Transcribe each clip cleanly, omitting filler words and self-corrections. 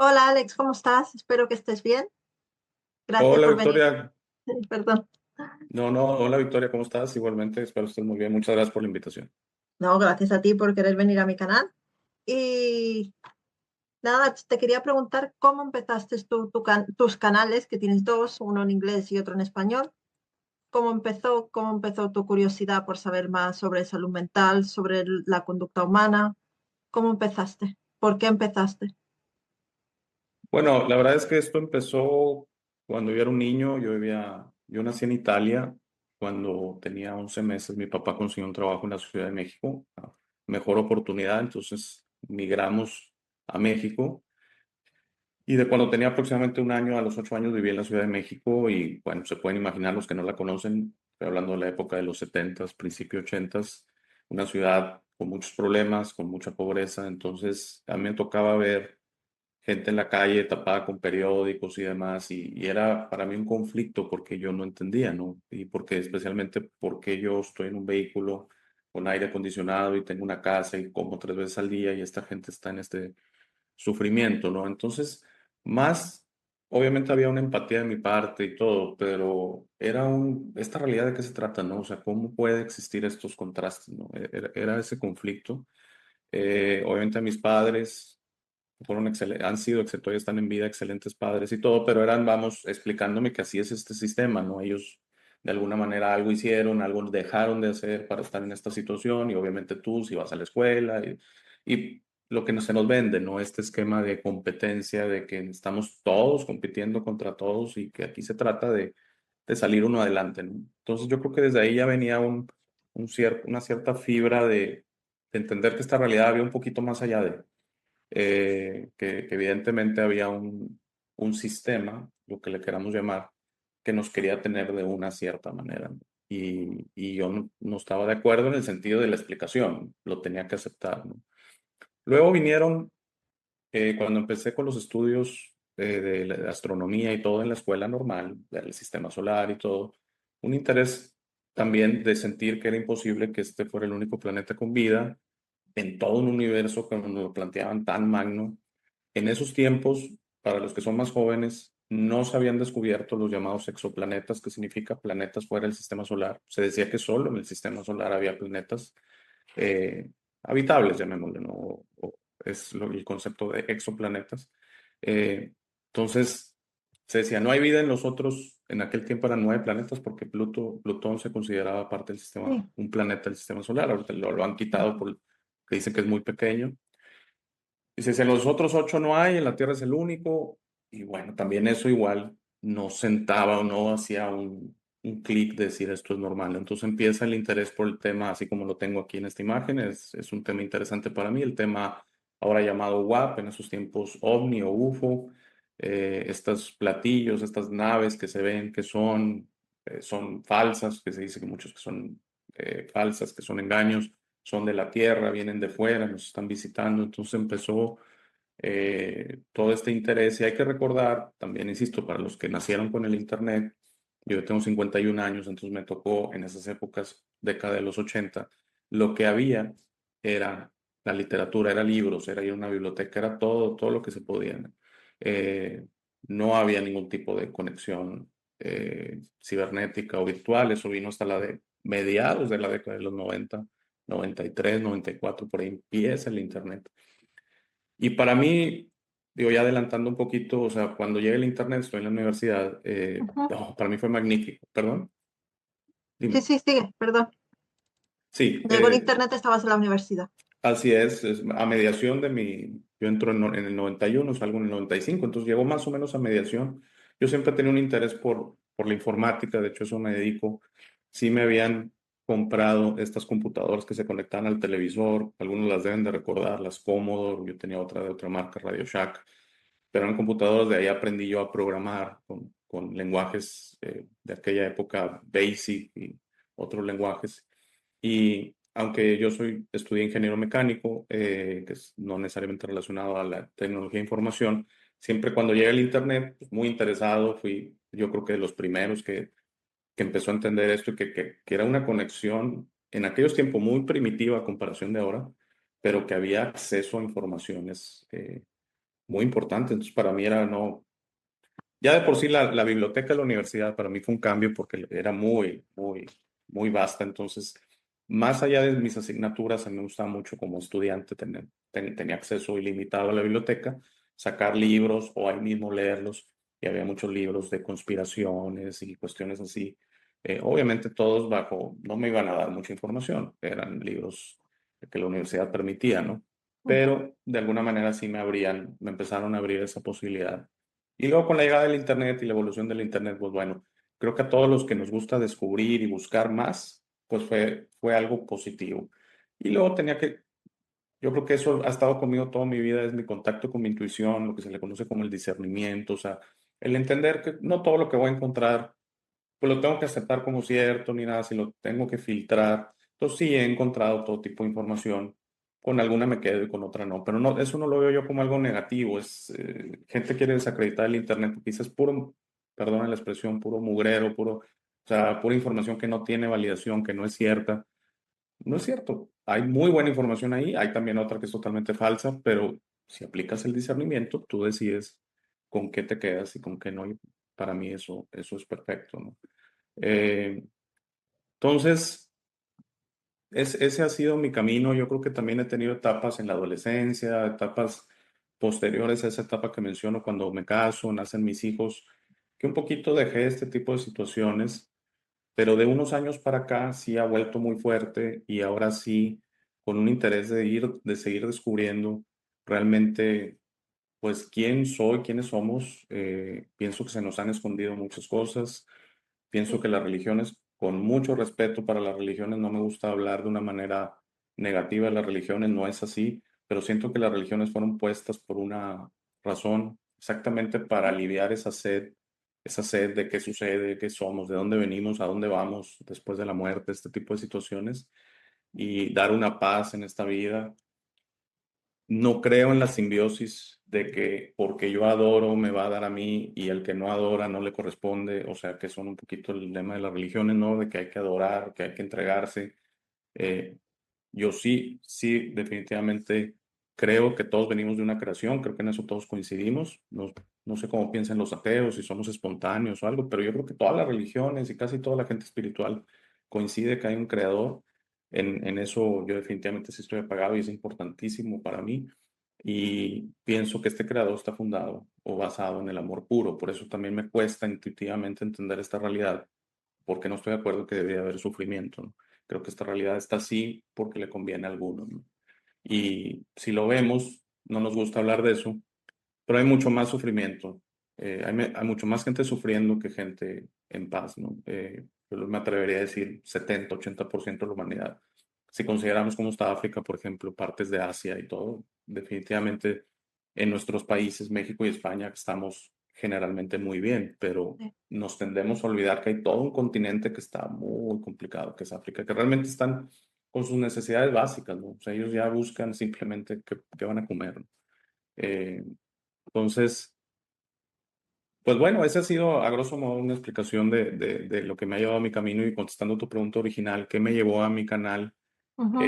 Hola Alex, ¿cómo estás? Espero que estés bien. Gracias Hola por venir. Victoria, Perdón. hola Victoria, ¿cómo estás? Igualmente, espero que estés muy bien. Muchas gracias por la invitación. No, gracias a ti por querer venir a mi canal. Y nada, te quería preguntar cómo empezaste tus canales, que tienes dos, uno en inglés y otro en español. ¿Cómo empezó tu curiosidad por saber más sobre salud mental, sobre la conducta humana? ¿Cómo empezaste? ¿Por qué empezaste? Bueno, la verdad es que esto empezó cuando yo era un niño. Yo nací en Italia. Cuando tenía 11 meses, mi papá consiguió un trabajo en la Ciudad de México, mejor oportunidad, entonces migramos a México. Y de cuando tenía aproximadamente un año a los 8 años viví en la Ciudad de México y bueno, se pueden imaginar los que no la conocen, estoy hablando de la época de los 70s, principio 80s, una ciudad con muchos problemas, con mucha pobreza. Entonces a mí me tocaba ver gente en la calle tapada con periódicos y demás, y era para mí un conflicto porque yo no entendía, ¿no? Y porque especialmente porque yo estoy en un vehículo con aire acondicionado y tengo una casa y como 3 veces al día y esta gente está en este sufrimiento, ¿no? Entonces, más, obviamente había una empatía de mi parte y todo, pero esta realidad de qué se trata, ¿no? O sea, ¿cómo puede existir estos contrastes, ¿no? Era ese conflicto. Obviamente mis padres han sido, excepto hoy están en vida, excelentes padres y todo, pero eran, vamos, explicándome que así es este sistema, ¿no? Ellos de alguna manera algo hicieron, algo dejaron de hacer para estar en esta situación y obviamente tú si vas a la escuela y lo que se nos vende, ¿no? Este esquema de competencia, de que estamos todos compitiendo contra todos y que aquí se trata de salir uno adelante, ¿no? Entonces yo creo que desde ahí ya venía una cierta fibra de entender que esta realidad había un poquito más allá que evidentemente había un sistema, lo que le queramos llamar, que nos quería tener de una cierta manera, ¿no? Y yo no estaba de acuerdo en el sentido de la explicación, lo tenía que aceptar, ¿no? Luego vinieron, cuando empecé con los estudios de la astronomía y todo en la escuela normal, del sistema solar y todo, un interés también de sentir que era imposible que este fuera el único planeta con vida en todo un universo que nos lo planteaban tan magno. En esos tiempos, para los que son más jóvenes, no se habían descubierto los llamados exoplanetas, que significa planetas fuera del sistema solar. Se decía que solo en el sistema solar había planetas eh, habitables, llamémosle, ¿no? El concepto de exoplanetas. Eh, entonces, se decía, no hay vida en los otros, en aquel tiempo eran 9 planetas, porque Plutón se consideraba parte del sistema, Sí. un planeta del sistema solar. Ahorita lo han quitado que dicen que es muy pequeño. Dice, si en los otros 8 no hay, en la Tierra es el único. Y bueno, también eso igual no sentaba o no hacía un clic de decir esto es normal. Entonces empieza el interés por el tema, así como lo tengo aquí en esta imagen. Es un tema interesante para mí, el tema ahora llamado WAP, en esos tiempos OVNI o UFO. Estos platillos, estas naves que se ven que son falsas, que se dice que muchos que son falsas, que son engaños, son de la Tierra, vienen de fuera, nos están visitando. Entonces empezó todo este interés y hay que recordar, también insisto, para los que nacieron con el Internet, yo tengo 51 años, entonces me tocó en esas épocas, década de los 80, lo que había era la literatura, era libros, era ir a una biblioteca, era todo lo que se podía, ¿no? Eh, no había ningún tipo de conexión cibernética o virtual. Eso vino hasta la de mediados de la década de los 90, 93, 94, por ahí empieza el Internet. Y para mí, digo, ya adelantando un poquito, o sea, cuando llegue el Internet, estoy en la universidad, Ujú. para mí fue magnífico. Perdón, Sí, dime. sí, sigue, perdón. Sí, Llegó el internet, estabas en la universidad. así es a mediación yo entro en el 91, salgo en el 95, entonces llegó más o menos a mediación. Yo siempre tenía un interés por la informática, de hecho eso me dedico. Sí me habían comprado estas computadoras que se conectaban al televisor, algunos las deben de recordar, las Commodore, yo tenía otra de otra marca, Radio Shack, pero eran computadoras. De ahí aprendí yo a programar con lenguajes de aquella época, BASIC y otros lenguajes. Y aunque estudié ingeniero mecánico, que es no necesariamente relacionado a la tecnología de información, siempre cuando llega el Internet, pues, muy interesado, fui yo creo que de los primeros que empezó a entender esto y que era una conexión en aquellos tiempos muy primitiva a comparación de ahora, pero que había acceso a informaciones muy importante. Entonces, para mí era no, ya de por sí la biblioteca de la universidad para mí fue un cambio porque era muy vasta. Entonces, más allá de mis asignaturas, a mí me gustaba mucho como estudiante tenía acceso ilimitado a la biblioteca, sacar libros o ahí mismo leerlos. Y había muchos libros de conspiraciones y cuestiones así. Obviamente todos bajo, no me iban a dar mucha información, eran libros que la universidad permitía, ¿no? Ujú, Pero de alguna manera sí me empezaron a abrir esa posibilidad. Y luego con la llegada del Internet y la evolución del Internet, pues bueno, creo que a todos los que nos gusta descubrir y buscar más, pues fue algo positivo. Y luego yo creo que eso ha estado conmigo toda mi vida, es mi contacto con mi intuición, lo que se le conoce como el discernimiento, o sea, el entender que no todo lo que voy a encontrar, pues lo tengo que aceptar como cierto ni nada, si lo tengo que filtrar. Entonces sí he encontrado todo tipo de información, con alguna me quedo y con otra no, pero no, eso no lo veo yo como algo negativo, gente quiere desacreditar el Internet porque dice es puro, perdona la expresión, puro mugrero, o sea, pura información que no tiene validación, que no es cierta. No es cierto, hay muy buena información ahí, hay también otra que es totalmente falsa, pero si aplicas el discernimiento, tú decides con qué te quedas y con qué no, y para mí eso es perfecto, ¿no? Eh, entonces, ese ha sido mi camino. Yo creo que también he tenido etapas en la adolescencia, etapas posteriores a esa etapa que menciono cuando me caso, nacen mis hijos, que un poquito dejé este tipo de situaciones, pero de unos años para acá sí ha vuelto muy fuerte y ahora sí con un interés de seguir descubriendo realmente, pues, quién soy, quiénes somos. Pienso que se nos han escondido muchas cosas. Pienso sí, que las religiones, con mucho respeto para las religiones, no me gusta hablar de una manera negativa de las religiones, no es así, pero siento que las religiones fueron puestas por una razón, exactamente para aliviar esa sed de qué sucede, qué somos, de dónde venimos, a dónde vamos después de la muerte, este tipo de situaciones, y dar una paz en esta vida. No creo en la simbiosis de que porque yo adoro me va a dar a mí y el que no adora no le corresponde, o sea que son un poquito el lema de las religiones, ¿no? De que hay que adorar, que hay que entregarse. Eh, yo sí, definitivamente creo que todos venimos de una creación, creo que en eso todos coincidimos. No, no sé cómo piensan los ateos, si somos espontáneos o algo, pero yo creo que todas las religiones y casi toda la gente espiritual coincide que hay un creador. En eso yo definitivamente sí estoy apagado y es importantísimo para mí. Y pienso que este creador está fundado o basado en el amor puro. Por eso también me cuesta intuitivamente entender esta realidad, porque no estoy de acuerdo que debería haber sufrimiento, ¿no? Creo que esta realidad está así porque le conviene a algunos, ¿no? Y si lo vemos, no nos gusta hablar de eso, pero hay mucho más sufrimiento. Hay mucho más gente sufriendo que gente en paz, ¿no? Yo me atrevería a decir 70-80% de la humanidad. Si consideramos cómo está África, por ejemplo, partes de Asia y todo, definitivamente en nuestros países, México y España, estamos generalmente muy bien, pero sí. nos tendemos a olvidar que hay todo un continente que está muy complicado, que es África, que realmente están con sus necesidades básicas, ¿no? O sea, ellos ya buscan simplemente qué van a comer, ¿no? Eh, entonces, pues bueno, esa ha sido a grosso modo una explicación de lo que me ha llevado a mi camino y contestando tu pregunta original, ¿qué me llevó a mi canal? Ujú,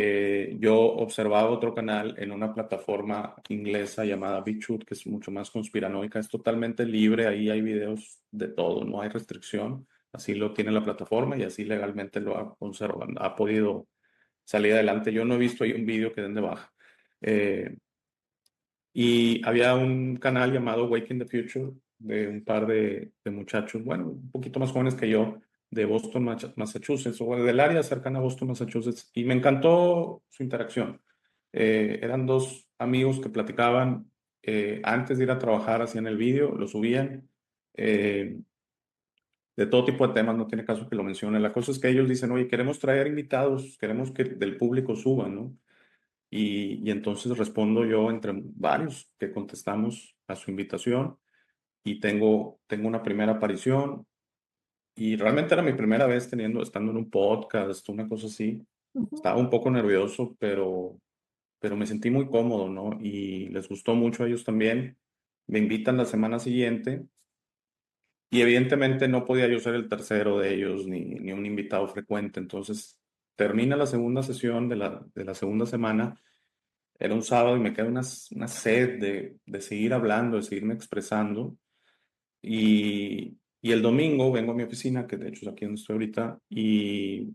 Yo observaba otro canal en una plataforma inglesa llamada BitChute, que es mucho más conspiranoica, es totalmente libre, ahí hay videos de todo, no hay restricción, así lo tiene la plataforma y así legalmente lo ha conservado, ha podido salir adelante. Yo no he visto ahí un video que den de baja. Eh, y había un canal llamado Waking the Future de un par de muchachos, bueno, un poquito más jóvenes que yo, de Boston, Massachusetts, o del área cercana a Boston, Massachusetts, y me encantó su interacción. Eran dos amigos que platicaban antes de ir a trabajar, hacían el vídeo, lo subían, eh, de todo tipo de temas, no tiene caso que lo mencione. La cosa es que ellos dicen, oye, queremos traer invitados, queremos que del público suban, ¿no? Y entonces respondo yo entre varios que contestamos a su invitación y tengo una primera aparición y realmente era mi primera vez estando en un podcast, una cosa así. ujú, Estaba un poco nervioso, pero me sentí muy cómodo, ¿no? Y les gustó mucho a ellos también. Me invitan la semana siguiente y evidentemente no podía yo ser el tercero de ellos ni un invitado frecuente. Entonces termina la segunda sesión de la segunda semana. Era un sábado y me queda una sed de seguir hablando, de seguirme expresando. Y el domingo vengo a mi oficina, que de hecho es aquí donde estoy ahorita, y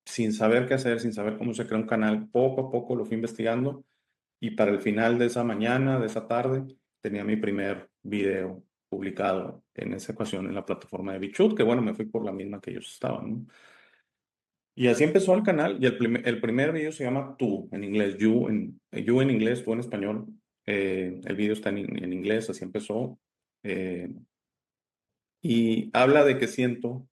sin saber qué hacer, sin saber cómo se crea un canal, poco a poco lo fui investigando y para el final de esa mañana, de esa tarde, tenía mi primer video publicado en esa ocasión en la plataforma de BitChute, que bueno, me fui por la misma que ellos estaban, ¿no? Y así empezó el canal y el primer video se llama Tú, en inglés, You en inglés, Tú en español. El video está en inglés, así empezó. Eh, y habla de que siento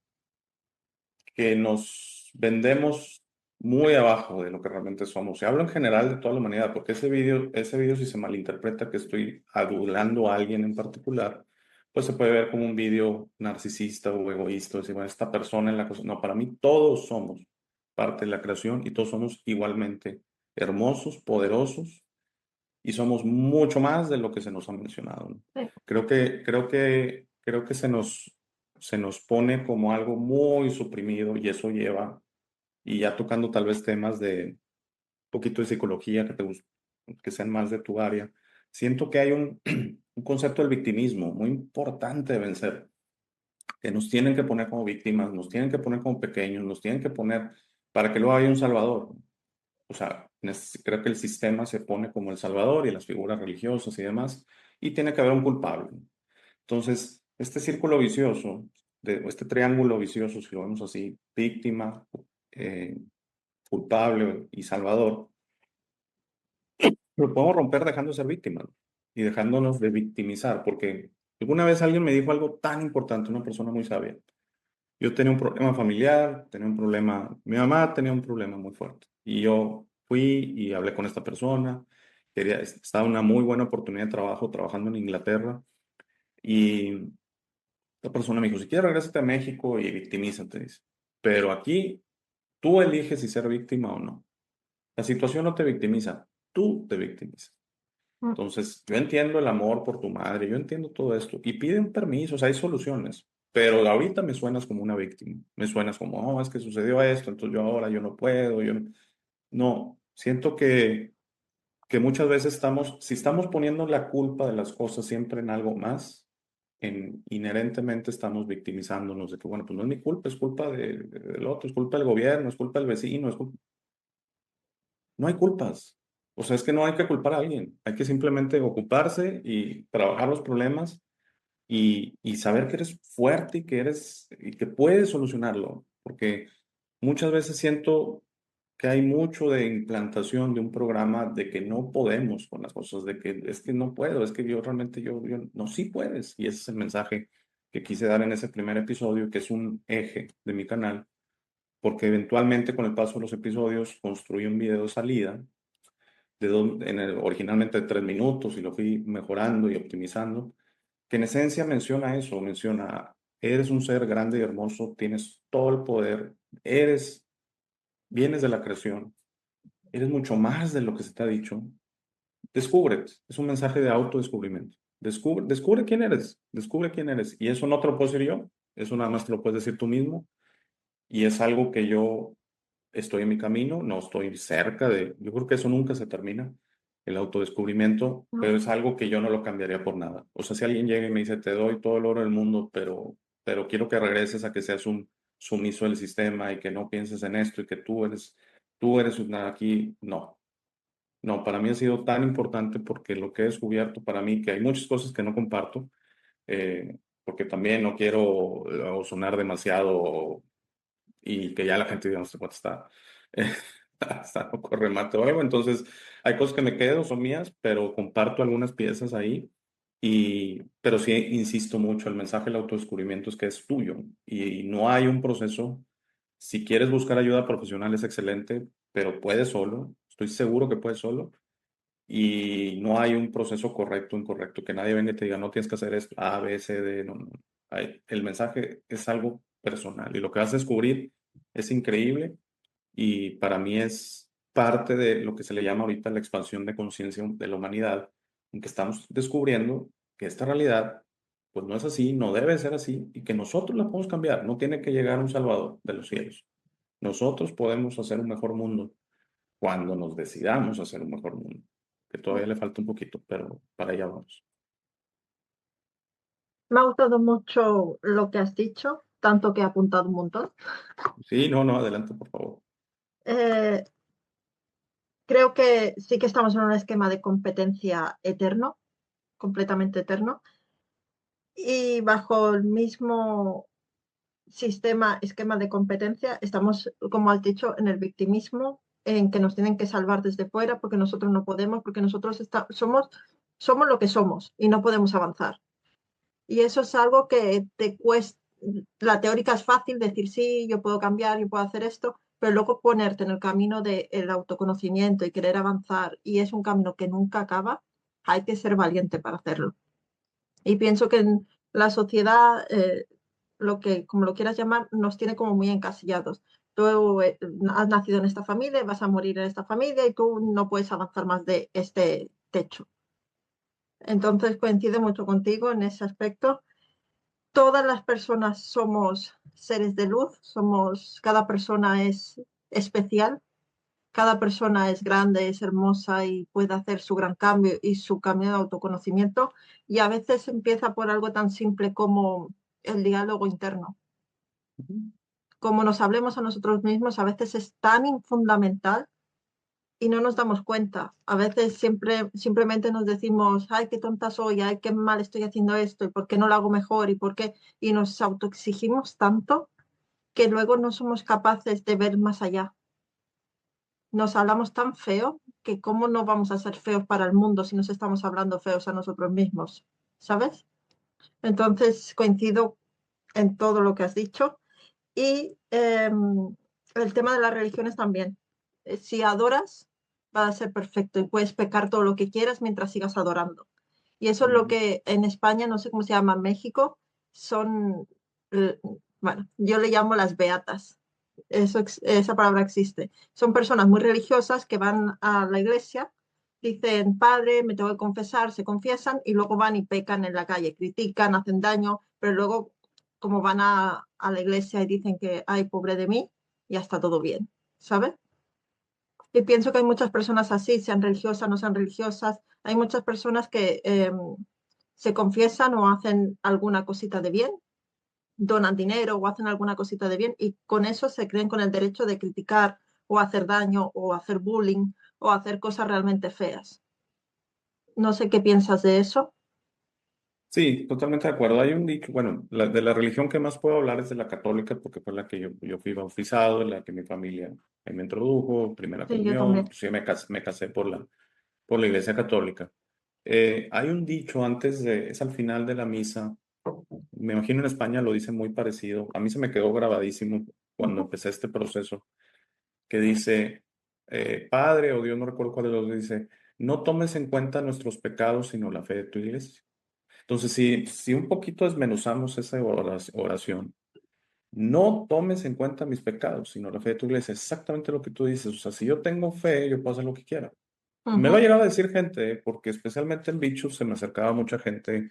que nos vendemos muy abajo de lo que realmente somos. Y hablo en general de toda la humanidad, porque ese video si se malinterpreta que estoy adulando a alguien en particular, pues se puede ver como un video narcisista o egoísta, decir, bueno, esta persona en la cosa. No, para mí todos somos parte de la creación y todos somos igualmente hermosos, poderosos y somos mucho más de lo que se nos ha mencionado, ¿no? Sí. Creo que se nos pone como algo muy suprimido y eso lleva, y ya tocando tal vez temas de un poquito de psicología que sean más de tu área, siento que hay un concepto del victimismo muy importante de vencer, que nos tienen que poner como víctimas, nos tienen que poner como pequeños, nos tienen que poner para que luego haya un salvador. O sea, creo que el sistema se pone como el salvador y las figuras religiosas y demás, y tiene que haber un culpable. Entonces, este círculo vicioso, o este triángulo vicioso, si lo vemos así, víctima, eh, culpable y salvador, lo podemos romper dejando de ser víctimas y dejándonos de victimizar, porque alguna vez alguien me dijo algo tan importante, una persona muy sabia. Yo tenía un problema familiar, tenía un problema, mi mamá tenía un problema muy fuerte y yo fui y hablé con esta persona, estaba una muy buena oportunidad de trabajo trabajando en Inglaterra y la persona me dijo, si quieres regrésate a México y victimízate, dice. Pero aquí tú eliges si ser víctima o no. La situación no te victimiza, tú te victimizas. Mm. Entonces, yo entiendo el amor por tu madre, yo entiendo todo esto y piden permisos, hay soluciones, pero ahorita me suenas como una víctima, me suenas como, oh, es que sucedió esto, entonces yo no puedo, yo no. No, siento que muchas veces si estamos poniendo la culpa de las cosas siempre en algo más, inherentemente estamos victimizándonos de que, bueno, pues no es mi culpa, es culpa del otro, es culpa del gobierno, es culpa del vecino, no hay culpas. O sea, es que no hay que culpar a alguien. Hay que simplemente ocuparse y trabajar los problemas y saber que eres fuerte y que puedes solucionarlo. Porque muchas veces siento que hay mucho de implantación de un programa de que no podemos con las cosas, de que es que no puedo, es que yo realmente no, sí puedes. Y ese es el mensaje que quise dar en ese primer episodio, que es un eje de mi canal, porque eventualmente con el paso de los episodios construí un video de salida originalmente de 3 minutos y lo fui mejorando y optimizando, que en esencia menciona eso, menciona, eres un ser grande y hermoso, tienes todo el poder, vienes de la creación, eres mucho más de lo que se te ha dicho, descúbrete, es un mensaje de autodescubrimiento. Descubre quién eres. Y eso no te lo puedo decir yo, eso nada más te lo puedes decir tú mismo. Y es algo que yo estoy en mi camino, no estoy yo creo que eso nunca se termina, el autodescubrimiento, No. pero es algo que yo no lo cambiaría por nada. O sea, si alguien llega y me dice, te doy todo el oro del mundo, pero quiero que regreses a que seas un sumiso del sistema y que no pienses en esto y que tú eres una aquí, no. No, para mí ha sido tan importante porque lo que he descubierto para mí, que hay muchas cosas que no comparto, porque también no quiero sonar demasiado y que ya la gente diga, no sé cuánto está, está poco remate o algo. Entonces, hay cosas que me quedo, son mías, pero comparto algunas piezas ahí. Pero sí insisto mucho, el mensaje del autodescubrimiento es que es tuyo y no hay un proceso. Si quieres buscar ayuda profesional es excelente, pero puedes solo, estoy seguro que puedes solo. Y no hay un proceso correcto o incorrecto, que nadie venga y te diga, no tienes que hacer esto, A, B, C, D, no, no. El mensaje es algo personal y lo que vas a descubrir es increíble y para mí es parte de lo que se le llama ahorita la expansión de conciencia de la humanidad, en que estamos descubriendo que esta realidad pues no es así, no debe ser así y que nosotros la podemos cambiar, no tiene que llegar un salvador de los cielos. Nosotros podemos hacer un mejor mundo cuando nos decidamos hacer un mejor mundo. que todavía le falta un poquito, pero para allá vamos. Me ha gustado mucho lo que has dicho, tanto que he apuntado un montón. Sí, no, no, adelante, por favor. Eh, Creo que sí que estamos en un esquema de competencia eterno, completamente eterno, y bajo el mismo esquema de competencia, estamos, como has dicho, en el victimismo, en que nos tienen que salvar desde fuera porque nosotros no podemos, porque nosotros somos lo que somos y no podemos avanzar. Y eso es algo que te cuesta. La teórica es fácil decir, sí, yo puedo cambiar, yo puedo hacer esto, pero luego ponerte en el camino del autoconocimiento y querer avanzar, y es un camino que nunca acaba, hay que ser valiente para hacerlo. Y pienso que en la sociedad, como lo quieras llamar, nos tiene como muy encasillados. Tú has nacido en esta familia, vas a morir en esta familia y tú no puedes avanzar más de este techo. Entonces coincido mucho contigo en ese aspecto. Todas las personas somos seres de luz, cada persona es especial, cada persona es grande, es hermosa y puede hacer su gran cambio y su cambio de autoconocimiento. Y a veces empieza por algo tan simple como el diálogo interno. Como nos hablemos a nosotros mismos, a veces es tan fundamental y no nos damos cuenta. A veces simplemente nos decimos, ay, qué tonta soy, ay, qué mal estoy haciendo esto, y por qué no lo hago mejor, y por qué, y nos autoexigimos tanto que luego no somos capaces de ver más allá. Nos hablamos tan feo que cómo no vamos a ser feos para el mundo si nos estamos hablando feos a nosotros mismos, ¿sabes? Entonces coincido en todo lo que has dicho. Y el tema de las religiones también. Si adoras, va a ser perfecto y puedes pecar todo lo que quieras mientras sigas adorando. Y eso es lo Ujú. que en España, no sé cómo se llama, en México, son, eh, bueno, yo le llamo las beatas. Esa palabra existe. Son personas muy religiosas que van a la iglesia, dicen, padre, me tengo que confesar, se confiesan y luego van y pecan en la calle, critican, hacen daño, pero luego como van a la iglesia y dicen que, ay, pobre de mí, ya está todo bien, ¿sabes? Y pienso que hay muchas personas así, sean religiosas, no sean religiosas. Hay muchas personas que se confiesan o hacen alguna cosita de bien, donan dinero o hacen alguna cosita de bien y con eso se creen con el derecho de criticar o hacer daño o hacer bullying o hacer cosas realmente feas. No sé qué piensas de eso. Sí, totalmente de acuerdo. Hay un dicho, bueno, de la religión que más puedo hablar es de la católica, porque fue la que yo fui bautizado, en la que mi familia ahí me introdujo, primera Sí, yo comunión, también. inclusive me casé por la iglesia católica. Hay un dicho es al final de la misa, me imagino en España lo dicen muy parecido, a mí se me quedó grabadísimo cuando Ujú, empecé este proceso, que dice, Padre o Dios, no recuerdo cuál de los dos, dice, no tomes en cuenta nuestros pecados, sino la fe de tu iglesia. Entonces, si un poquito desmenuzamos esa oración, no tomes en cuenta mis pecados, sino la fe de tu iglesia, exactamente lo que tú dices. O sea, si yo tengo fe, yo puedo hacer lo que quiera. Me lo ha ujú, llegado a decir gente, porque especialmente en Bichos se me acercaba mucha gente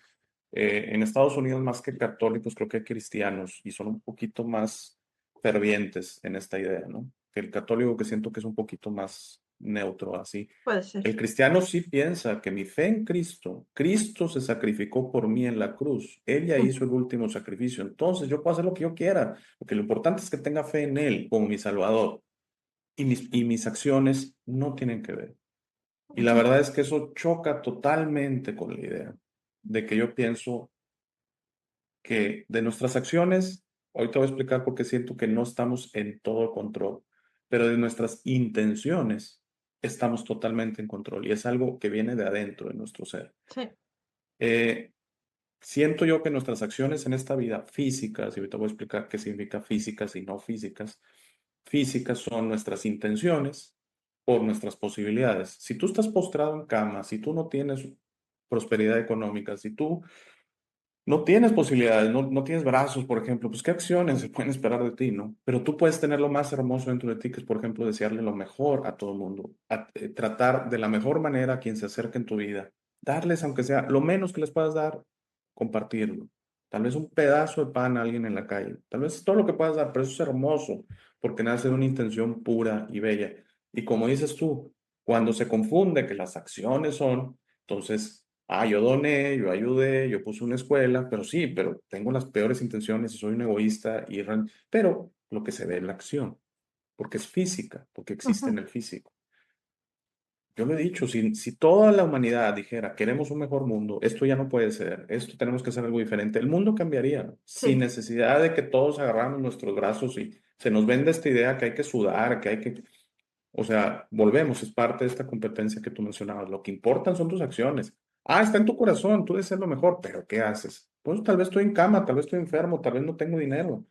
en Estados Unidos, más que católicos, creo que hay cristianos y son un poquito más fervientes en esta idea, ¿no? Que el católico, que siento que es un poquito más neutro, así. puede ser. El cristiano sí piensa que mi fe en Cristo, Cristo se sacrificó por mí en la cruz, Él ya hizo el último sacrificio, entonces yo puedo hacer lo que yo quiera, porque lo importante es que tenga fe en Él como mi Salvador y mis acciones no tienen que ver. Y la Ujú, verdad es que eso choca totalmente con la idea de que yo pienso que de nuestras acciones, hoy te voy a explicar por qué siento que no estamos en todo control, pero de nuestras intenciones estamos totalmente en control y es algo que viene de adentro de nuestro ser. sí. Eh, Siento yo que nuestras acciones en esta vida físicas, y ahorita voy a explicar qué significa físicas y no físicas, físicas son nuestras intenciones por nuestras posibilidades. Si tú estás postrado en cama, si tú no tienes prosperidad económica, si tú no tienes posibilidades, no tienes brazos, por ejemplo, pues qué acciones se pueden esperar de ti, ¿no? Pero tú puedes tener lo más hermoso dentro de ti, que es, por ejemplo, desearle lo mejor a todo el mundo, tratar de la mejor manera a quien se acerque en tu vida, darles, aunque sea lo menos que les puedas dar, compartirlo. Tal vez un pedazo de pan a alguien en la calle, tal vez es todo lo que puedas dar, pero eso es hermoso, porque nace de una intención pura y bella. Y como dices tú, Cuando se confunde que las acciones son, entonces, yo doné, yo ayudé, yo puse una escuela, pero sí, pero tengo las peores intenciones y soy un egoísta, pero lo que se ve es la acción, porque es física, porque existe en Ujú. el físico. Yo lo he dicho, si toda la humanidad dijera, queremos un mejor mundo, esto ya no puede ser, esto tenemos que hacer algo diferente, el mundo cambiaría sin Sí. necesidad de que todos agarramos nuestros brazos y se nos venda esta idea que hay que sudar, que hay que, o sea, volvemos, es parte de esta competencia que tú mencionabas, lo que importan son tus acciones. Está en tu corazón, tú deseas lo mejor, pero ¿qué haces? Pues tal vez estoy en cama, tal vez estoy enfermo, tal vez no tengo dinero,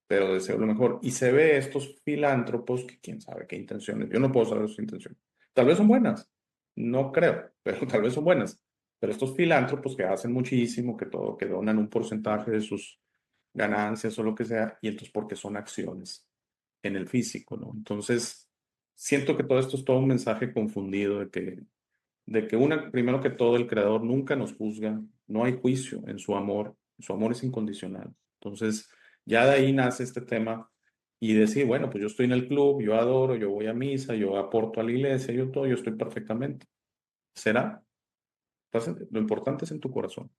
pero deseo lo mejor. Y se ve estos filántropos que quién sabe qué intenciones, yo no puedo saber sus intenciones. Tal vez son buenas, no creo, pero tal vez son buenas. Pero estos filántropos que hacen muchísimo, que todo, que donan un porcentaje de sus ganancias o lo que sea, y entonces porque son acciones en el físico, ¿no? Entonces, siento que todo esto es todo un mensaje confundido de que primero que todo, el creador nunca nos juzga, no hay juicio en su amor es incondicional. Entonces, ya de ahí nace este tema y decir, bueno, pues yo estoy en el club, yo adoro, yo voy a misa, yo aporto a la iglesia, yo todo, yo estoy perfectamente. ¿Será? Lo importante es en tu corazón.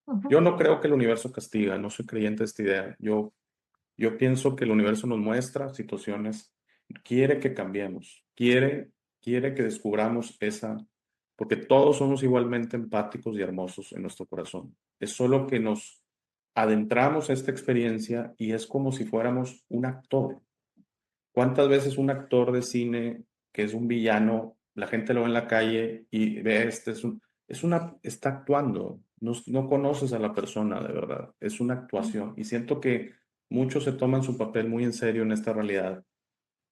Ujú. Yo no creo que el universo castiga, no soy creyente de esta idea. Yo pienso que el universo nos muestra situaciones, quiere que cambiemos, quiere que descubramos porque todos somos igualmente empáticos y hermosos en nuestro corazón. Es solo que nos adentramos a esta experiencia y es como si fuéramos un actor. ¿Cuántas veces un actor de cine que es un villano, la gente lo ve en la calle y ve está actuando, no conoces a la persona de verdad, es una actuación. Y siento que muchos se toman su papel muy en serio en esta realidad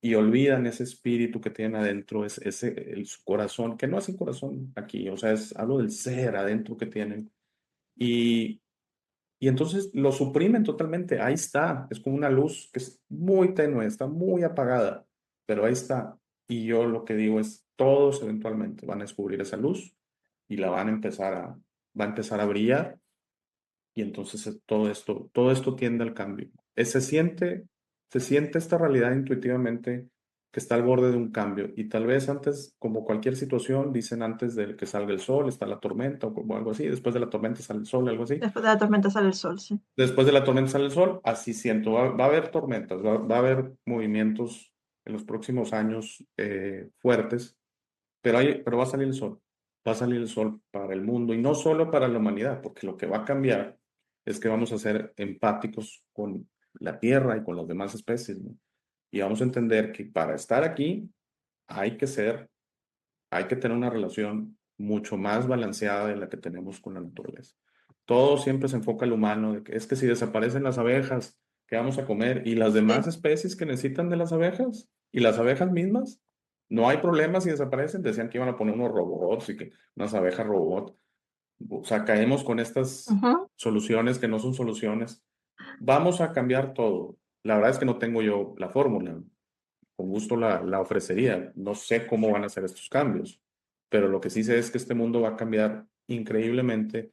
y olvidan ese espíritu que tienen adentro, su corazón, que no es el corazón aquí, o sea, es algo del ser adentro que tienen. Y y entonces lo suprimen totalmente. Ahí está. Es como una luz que es muy tenue, está muy apagada, pero ahí está. Y yo lo que digo es, todos eventualmente van a descubrir esa luz y va a empezar a brillar y entonces todo esto tiende al cambio. Se siente esta realidad intuitivamente que está al borde de un cambio y tal vez antes, como cualquier situación, dicen antes de que salga el sol, está la tormenta o como algo así, después de la tormenta sale el sol, algo así. Después de la tormenta sale el sol, sí. Después de la tormenta sale el sol, así siento, va a haber tormentas, va a haber movimientos en los próximos años fuertes, pero va a salir el sol, va a salir el sol para el mundo y no solo para la humanidad, porque lo que va a cambiar es que vamos a ser empáticos con la Tierra y con las demás especies, ¿no? Y vamos a entender que para estar aquí hay que ser, hay que tener una relación mucho más balanceada de la que tenemos con la naturaleza. Todo siempre se enfoca al humano, de que es que si desaparecen las abejas, ¿qué vamos a comer? Y las demás Sí. especies que necesitan de las abejas, y las abejas mismas, no hay problema si desaparecen. Decían que iban a poner unos robots y que unas abejas robot. O sea, caemos con estas Ujú. soluciones que no son soluciones. Vamos a cambiar todo. La verdad es que no tengo yo la fórmula, con gusto la ofrecería. No sé cómo van a ser estos cambios, pero lo que sí sé es que este mundo va a cambiar increíblemente.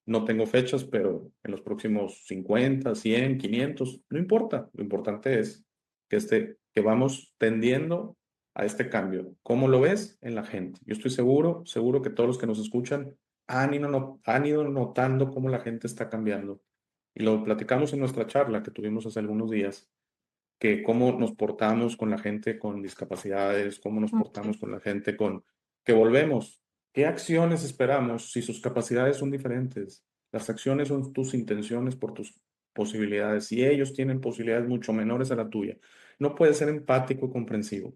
No tengo fechas, pero en los próximos 50, 100, 500, no importa. Lo importante es que vamos tendiendo a este cambio. ¿Cómo lo ves en la gente? Yo estoy seguro que todos los que nos escuchan han ido notando cómo la gente está cambiando. Y lo platicamos en nuestra charla que tuvimos hace algunos días, que cómo nos portamos con la gente con discapacidades, cómo nos Sí. portamos con la gente que volvemos. ¿Qué acciones esperamos si sus capacidades son diferentes? Las acciones son tus intenciones por tus posibilidades. Si ellos tienen posibilidades mucho menores a la tuya, no puedes ser empático y comprensivo.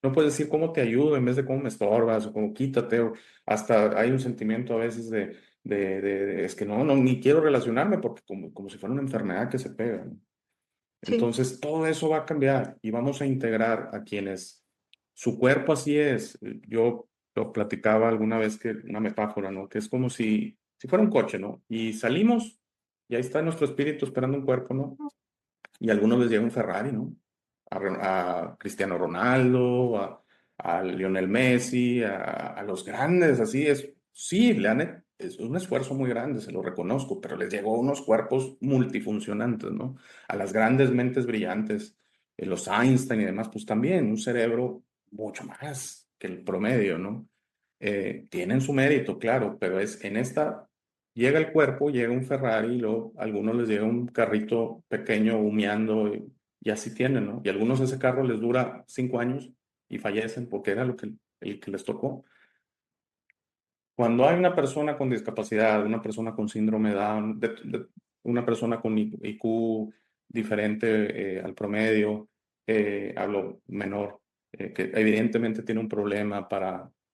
No puedes decir cómo te ayudo en vez de cómo me estorbas o cómo quítate. O hasta hay un sentimiento a veces es que no, ni quiero relacionarme porque como si fuera una enfermedad que se pega, ¿no? Sí. Entonces, todo eso va a cambiar y vamos a integrar a quienes su cuerpo así es. Yo lo platicaba alguna vez que una metáfora, ¿no? Que es como si fuera un coche, ¿no? Y salimos y ahí está nuestro espíritu esperando un cuerpo, ¿no? Y a algunos les llega un Ferrari, ¿no? A Cristiano Ronaldo, a Lionel Messi, a los grandes, así es. Sí, es un esfuerzo muy grande, se lo reconozco, pero les llegó unos cuerpos multifuncionantes, ¿no? A las grandes mentes brillantes, los Einstein y demás, pues también un cerebro mucho más. que el promedio, ¿no? Tienen su mérito, claro, pero es en esta, llega el cuerpo, llega un Ferrari, y luego a algunos les llega un carrito pequeño humeando y así tienen, ¿no? Y a algunos ese carro les dura 5 años y fallecen porque era el que les tocó. Cuando hay una persona con discapacidad, una persona con síndrome de Down, una persona con IQ diferente al promedio, hablo menor, que evidentemente tiene un problema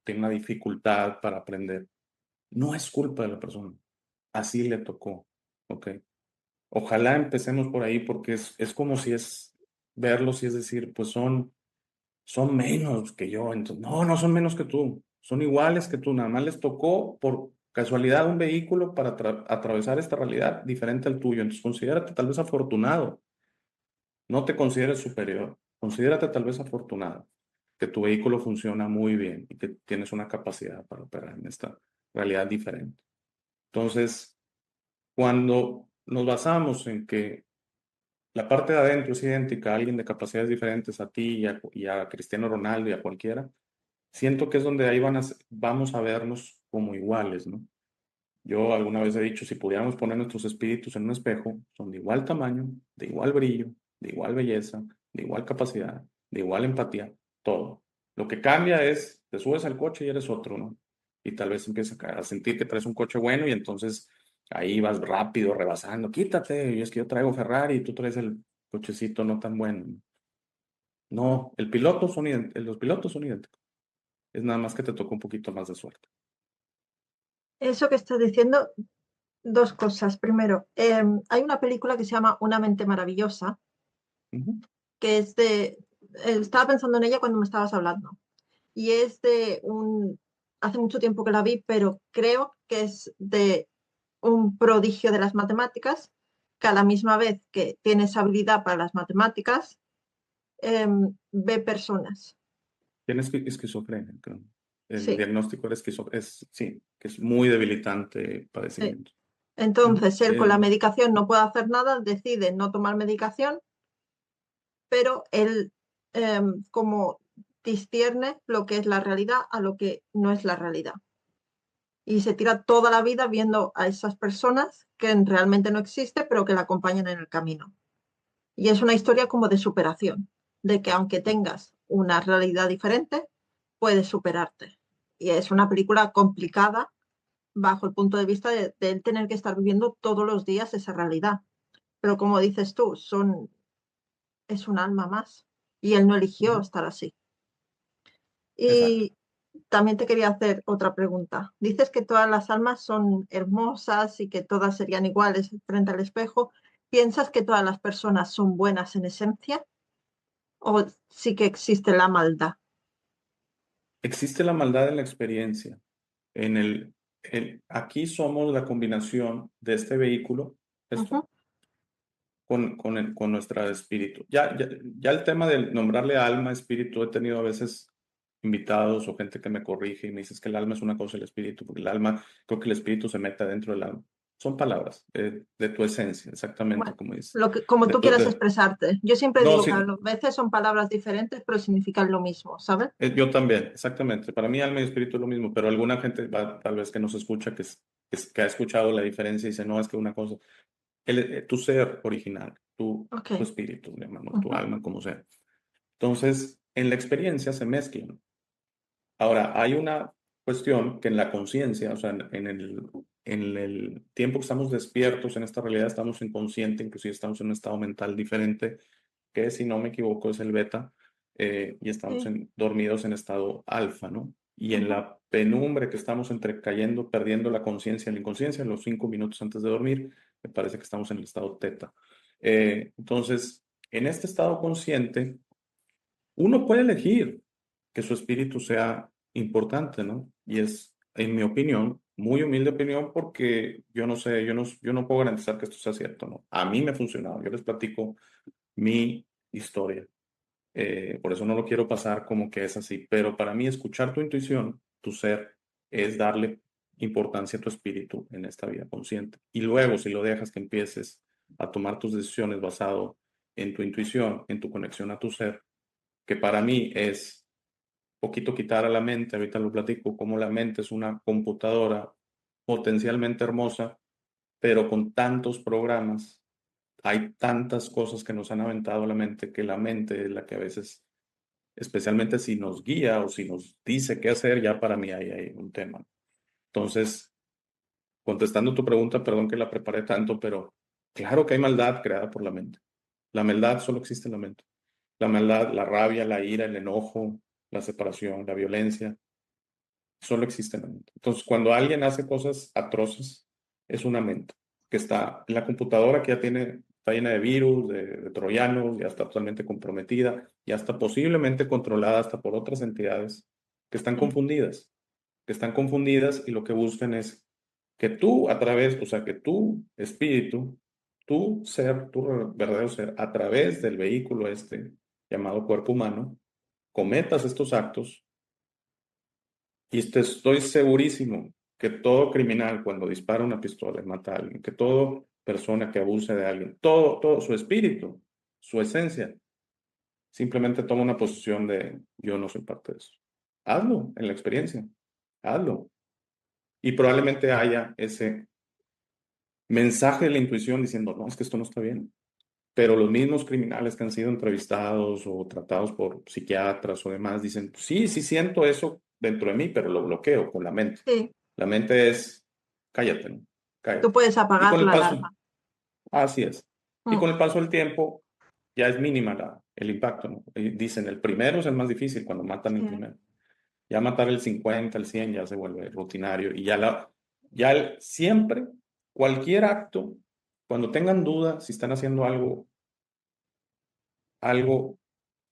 tiene una dificultad para aprender, no es culpa de la persona, así le tocó, ¿ok? Ojalá empecemos por ahí porque es como si es verlos y es decir, pues son menos que yo. Entonces, no, no son menos que tú, son iguales que tú, nada más les tocó por casualidad un vehículo para atravesar esta realidad diferente al tuyo. Entonces, considérate tal vez afortunado, no te consideres superior, considérate tal vez afortunado, que tu vehículo funciona muy bien y que tienes una capacidad para operar en esta realidad diferente. Entonces, cuando nos basamos en que la parte de adentro es idéntica a alguien de capacidades diferentes a ti y a Cristiano Ronaldo y a cualquiera, siento que es donde ahí vamos a vernos como iguales, ¿no? Yo alguna vez he dicho, si pudiéramos poner nuestros espíritus en un espejo, son de igual tamaño, de igual brillo, de igual belleza, de igual capacidad, de igual empatía, todo. Lo que cambia es, te subes al coche y eres otro, ¿no? Y tal vez empiezas a sentir que traes un coche bueno y entonces ahí vas rápido, rebasando, quítate, y es que yo traigo Ferrari y tú traes el cochecito no tan bueno. No, los pilotos son idénticos. Es nada más que te toca un poquito más de suerte. Eso que estás diciendo, dos cosas. Primero, hay una película que se llama Una mente maravillosa, Ujú. que es estaba pensando en ella cuando me estabas hablando, y es hace mucho tiempo que la vi, pero creo que es de un prodigio de las matemáticas, que a la misma vez que tiene esa habilidad para las matemáticas, ve personas. Tienes esquizofrenia, creo. El Sí, diagnóstico era sí, que es muy debilitante sí. padecimiento. Ujú. Entonces, él con la medicación no puede hacer nada, decide no tomar medicación, pero él como discierne lo que es la realidad a lo que no es la realidad. Y se tira toda la vida viendo a esas personas que realmente no existen, pero que la acompañan en el camino. Y es una historia como de superación, de que aunque tengas una realidad diferente, puedes superarte. Y es una película complicada bajo el punto de vista de él tener que estar viviendo todos los días esa realidad. Pero como dices tú, es un alma más y él no eligió Ujú. estar así. Exacto. Y también te quería hacer otra pregunta. Dices que todas las almas son hermosas y que todas serían iguales frente al espejo. ¿Piensas que todas las personas son buenas en esencia o sí que existe la maldad? Existe la maldad en la experiencia. En aquí somos la combinación de este vehículo, esto, Ujú. con nuestro espíritu. Ya el tema de nombrarle alma, espíritu, he tenido a veces invitados o gente que me corrige y me dices que el alma es una cosa y el espíritu, porque el alma, creo que el espíritu se mete dentro del alma. Son palabras de tu esencia, exactamente Bueno, como dices. como De tú tu- quieras de- expresarte. Yo siempre no, digo que a sí, veces son palabras diferentes, pero significan lo mismo, ¿sabes? yo también, exactamente. Para mí alma y espíritu es lo mismo, pero alguna gente tal vez que nos escucha, que ha escuchado la diferencia y dice, no, es que una cosa, tu ser original, Ok. tu espíritu, llamamos, tu Ujú. alma, como sea. Entonces, en la experiencia se mezclan. Ahora, hay una cuestión que en la conciencia, o sea, en el tiempo que estamos despiertos en esta realidad, estamos inconscientes, inclusive estamos en un estado mental diferente, que si no me equivoco es el beta, y estamos Sí. dormidos en estado alfa, ¿no? Y en Ujú. la penumbre que estamos entre cayendo, perdiendo la conciencia en la inconsciencia, los 5 minutos antes de dormir, me parece que estamos en el estado teta. Entonces, en este estado consciente, uno puede elegir que su espíritu sea importante, ¿no? Y es, en mi opinión, muy humilde opinión, porque yo no sé, yo no puedo garantizar que esto sea cierto, ¿no? A mí me ha funcionado, yo les platico mi historia. Por eso no lo quiero pasar como que es así, pero para mí escuchar tu intuición, tu ser, es darle importancia a tu espíritu en esta vida consciente. Y luego, si lo dejas que empieces a tomar tus decisiones basado en tu intuición, en tu conexión a tu ser, que para mí es poquito quitar a la mente, ahorita lo platico, cómo la mente es una computadora potencialmente hermosa, pero con tantos programas, hay tantas cosas que nos han aventado la mente, que la mente es la que a veces, especialmente si nos guía o si nos dice qué hacer, ya para mí hay un tema. Entonces, contestando tu pregunta, perdón que la preparé tanto, pero claro que hay maldad creada por la mente. La maldad solo existe en la mente. La maldad, la rabia, la ira, el enojo, la separación, la violencia, solo existe en la mente. Entonces, cuando alguien hace cosas atroces, es una mente que está en la computadora, que ya tiene, está llena de virus, de troyanos, ya está totalmente comprometida, ya está posiblemente controlada hasta por otras entidades que están Sí. confundidas, y lo que buscan es que tú a través, o sea, que tu espíritu, tu ser, tu verdadero ser, a través del vehículo este llamado cuerpo humano, cometas estos actos. Y estoy segurísimo que todo criminal cuando dispara una pistola y mata a alguien, que toda persona que abuse de alguien, todo su espíritu, su esencia, simplemente toma una posición de yo no soy parte de eso. Hazlo en la experiencia, hazlo. Y probablemente haya ese mensaje de la intuición diciendo, no, es que esto no está bien. Pero los mismos criminales que han sido entrevistados o tratados por psiquiatras o demás dicen, sí, sí siento eso dentro de mí, pero lo bloqueo con la mente. Sí, La mente es, cállate, ¿no? tú Cállate. puedes Y apagar con el la paso, alarma. así es. Y Mm, con el paso del tiempo ya es mínima el impacto, ¿no? Y dicen, el primero es el más difícil cuando matan el sí, primero. Ya matar el 50, el 100 ya se vuelve rutinario y siempre, cualquier acto, cuando tengan duda si están haciendo algo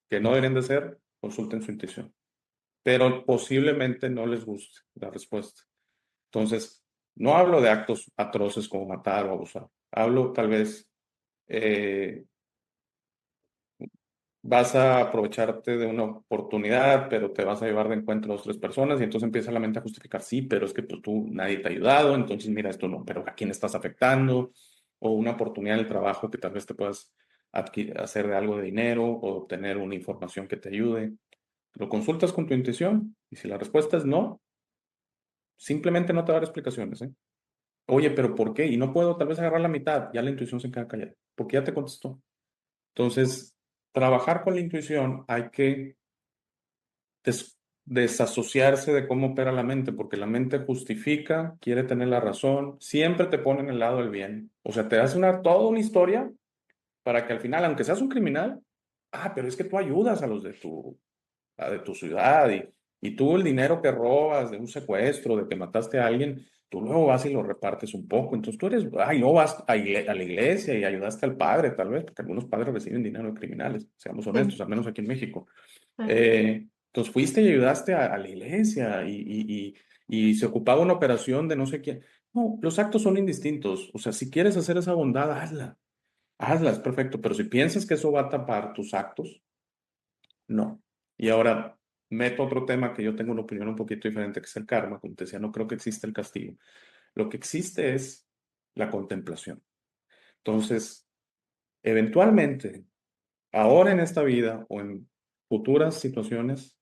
que no deberían de hacer, consulten su intuición. Pero posiblemente no les guste la respuesta. Entonces, no hablo de actos atroces como matar o abusar. Hablo tal vez, eh, vas a aprovecharte de una oportunidad, pero te vas a llevar de encuentro a dos, tres personas y entonces empieza la mente a justificar, sí, pero es que pues, tú nadie te ha ayudado, entonces mira esto no, pero ¿a quién estás afectando? O una oportunidad en el trabajo que tal vez te puedas hacer de algo de dinero o obtener una información que te ayude. Lo consultas con tu intuición y si la respuesta es no, simplemente no te va a dar explicaciones, ¿eh? Oye, pero ¿por qué? Y no puedo tal vez agarrar la mitad, ya la intuición se queda callada, porque ya te contestó. Entonces, trabajar con la intuición hay que desasociarse de cómo opera la mente, porque la mente justifica, quiere tener la razón, siempre te pone en el lado del bien. O sea, te hace toda una historia para que al final, aunque seas un criminal, pero es que tú ayudas a los de tu ciudad y tú el dinero que robas de un secuestro, de que mataste a alguien, tú luego vas y lo repartes un poco. Entonces tú no vas a la iglesia y ayudaste al padre, tal vez, porque algunos padres reciben dinero de criminales, seamos sí, honestos, al menos aquí en México. sí. Entonces fuiste y ayudaste a la iglesia y se ocupaba una operación de no sé quién. No, los actos son indistintos. O sea, si quieres hacer esa bondad, hazla. Hazla, es perfecto. Pero si piensas que eso va a tapar tus actos, no. Y ahora meto otro tema que yo tengo una opinión un poquito diferente, que es el karma. Como te decía, no creo que exista el castigo. Lo que existe es la contemplación. Entonces, eventualmente, ahora en esta vida o en futuras situaciones,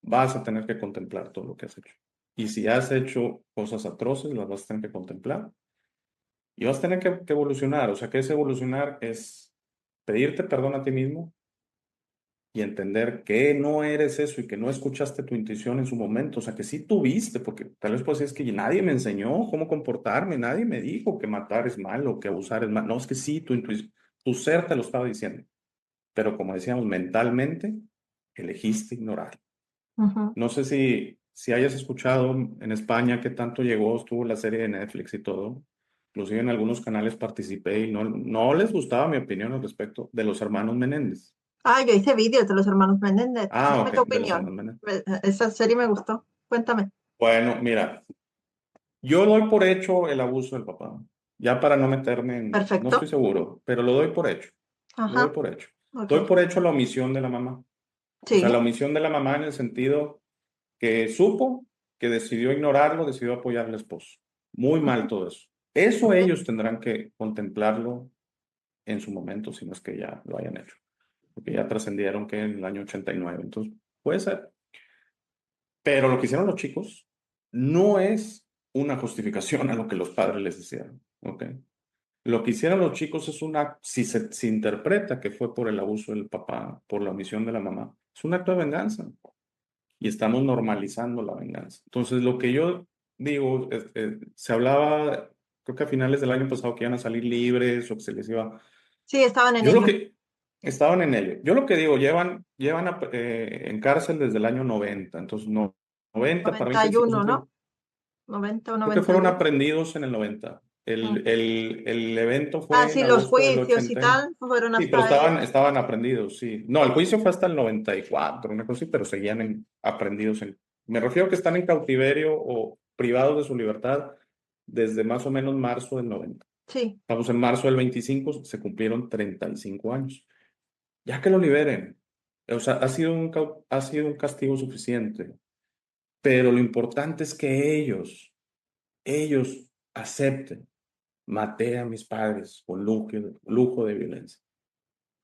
vas a tener que contemplar todo lo que has hecho. Y si has hecho cosas atroces, las vas a tener que contemplar y vas a tener que evolucionar. O sea, ¿qué es evolucionar? Es pedirte perdón a ti mismo y entender que no eres eso y que no escuchaste tu intuición en su momento. O sea, que sí tuviste, porque tal vez pues es que nadie me enseñó cómo comportarme, nadie me dijo que matar es malo, que abusar es malo. No, es que sí, tu intuición, tu ser te lo estaba diciendo. Pero como decíamos, mentalmente elegiste ignorar. Ujú. No sé si hayas escuchado en España qué tanto llegó, estuvo la serie de Netflix y todo. Inclusive en algunos canales participé y no les gustaba mi opinión al respecto de los hermanos Menéndez. Ah, yo hice vídeos de los hermanos Menéndez. Ah, Dame ok, tu de los opinión. hermanos Menéndez. Esa serie me gustó. Cuéntame. Bueno, mira, yo doy por hecho el abuso del papá. Ya para no meterme no estoy Perfecto. seguro, pero lo doy por hecho. Lo doy Ajá. por hecho. Ok. Doy por hecho la omisión de la mamá. O sea, la Sí. omisión de la mamá en el sentido que supo, que decidió ignorarlo, decidió apoyar al esposo. Muy mal Ujú. todo eso. Eso Ok. ellos tendrán que contemplarlo en su momento, si no es que ya lo hayan hecho, porque ya trascendieron que en el año 89. Entonces, puede ser. Pero lo que hicieron los chicos no es una justificación a lo que los padres les hicieron, ¿ok? Lo que hicieron los chicos es si se interpreta que fue por el abuso del papá, por la omisión de la mamá, es un acto de venganza y estamos normalizando la venganza. Entonces, lo que yo digo, se hablaba, creo que a finales del año pasado que iban a salir libres o que se les iba. Sí, estaban en Yo lo ello. que estaban en ello. Yo lo que digo, llevan en cárcel desde el año 90. Entonces, no, 90 para mí Noventa que y sí, uno, ¿no? 90 o creo que noventa fueron y uno. aprendidos en el 90. Mm. El evento Ah, fue en sí, los agosto del juicios y 80. tal fueron Sí, pero hasta estaban aprendidos, sí. No, el juicio fue hasta el 94, una cosa así, pero seguían aprendidos. Me refiero a que están en cautiverio o privados de su libertad desde más o menos marzo del 90. sí. Estamos en marzo del 25, se cumplieron 35 años. Ya que lo liberen. O sea, ha sido un castigo suficiente, pero lo importante es que ellos acepten, maté a mis padres con lujo de violencia.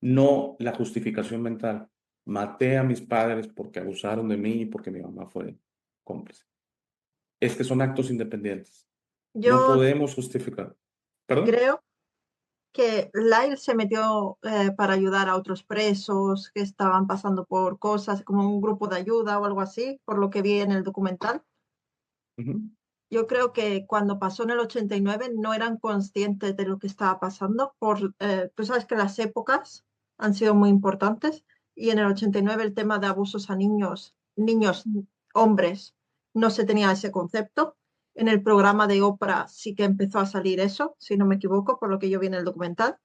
No la justificación mental. Maté a mis padres porque abusaron de mí y porque mi mamá fue cómplice. Es que son actos independientes. No Yo podemos justificar. ¿Perdón? creo que Lyle se metió para ayudar a otros presos que estaban pasando por cosas, como un grupo de ayuda o algo así, por lo que vi en el documental. Ujú. Yo creo que cuando pasó en el 89 no eran conscientes de lo que estaba pasando. Tú sabes que las épocas han sido muy importantes y en el 89 el tema de abusos a niños, hombres, no se tenía ese concepto. En el programa de Oprah sí que empezó a salir eso, si no me equivoco, por lo que yo vi en el documental.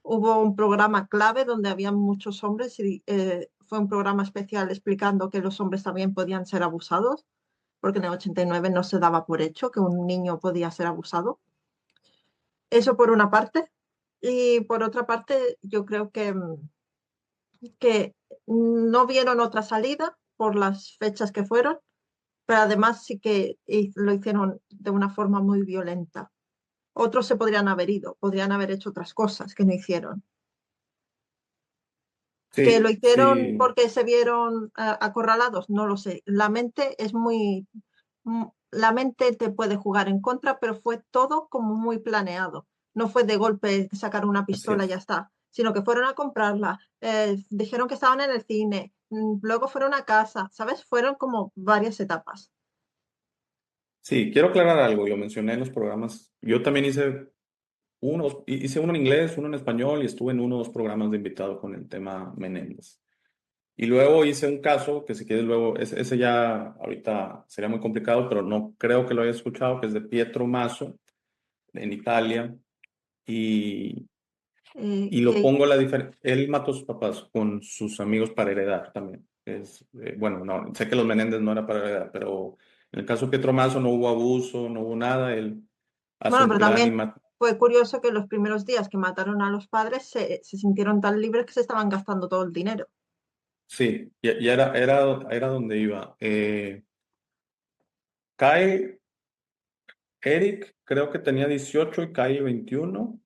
Hubo un programa clave donde había muchos hombres y fue un programa especial explicando que los hombres también podían ser abusados porque en el 89 no se daba por hecho que un niño podía ser abusado. Eso por una parte. Y por otra parte, yo creo que no vieron otra salida por las fechas que fueron, pero además sí que lo hicieron de una forma muy violenta. Otros se podrían haber ido, podrían haber hecho otras cosas que no hicieron. Que lo Sí, hicieron sí, porque se vieron acorralados, no lo sé. La mente te puede jugar en contra, pero fue todo como muy planeado. No fue de golpe sacar una así pistola y ya es. está, sino que fueron a comprarla, dijeron que estaban en el cine, luego fueron a casa, ¿sabes? Fueron como varias etapas. Sí, quiero aclarar algo, y lo mencioné en los programas. Yo también hice uno en inglés, uno en español, y estuve en uno o dos programas de invitado con el tema Menéndez. Y luego hice un caso que si quieres luego, ese ya ahorita sería muy complicado, pero no creo que lo hayas escuchado, que es de Pietro Maso en Italia. Y, y lo Que, pongo la diferencia. Él mató a sus papás con sus amigos para heredar también. Bueno, no, sé que los Menéndez no era para heredar, pero en el caso de Pietro Maso no hubo abuso, no hubo nada. Él hace bueno, un pero plan y también mata. fue curioso que los primeros días que mataron a los padres se sintieron tan libres que se estaban gastando todo el dinero. Sí, ya era donde iba. Kyle, Eric, creo que tenía 18 y Kyle 21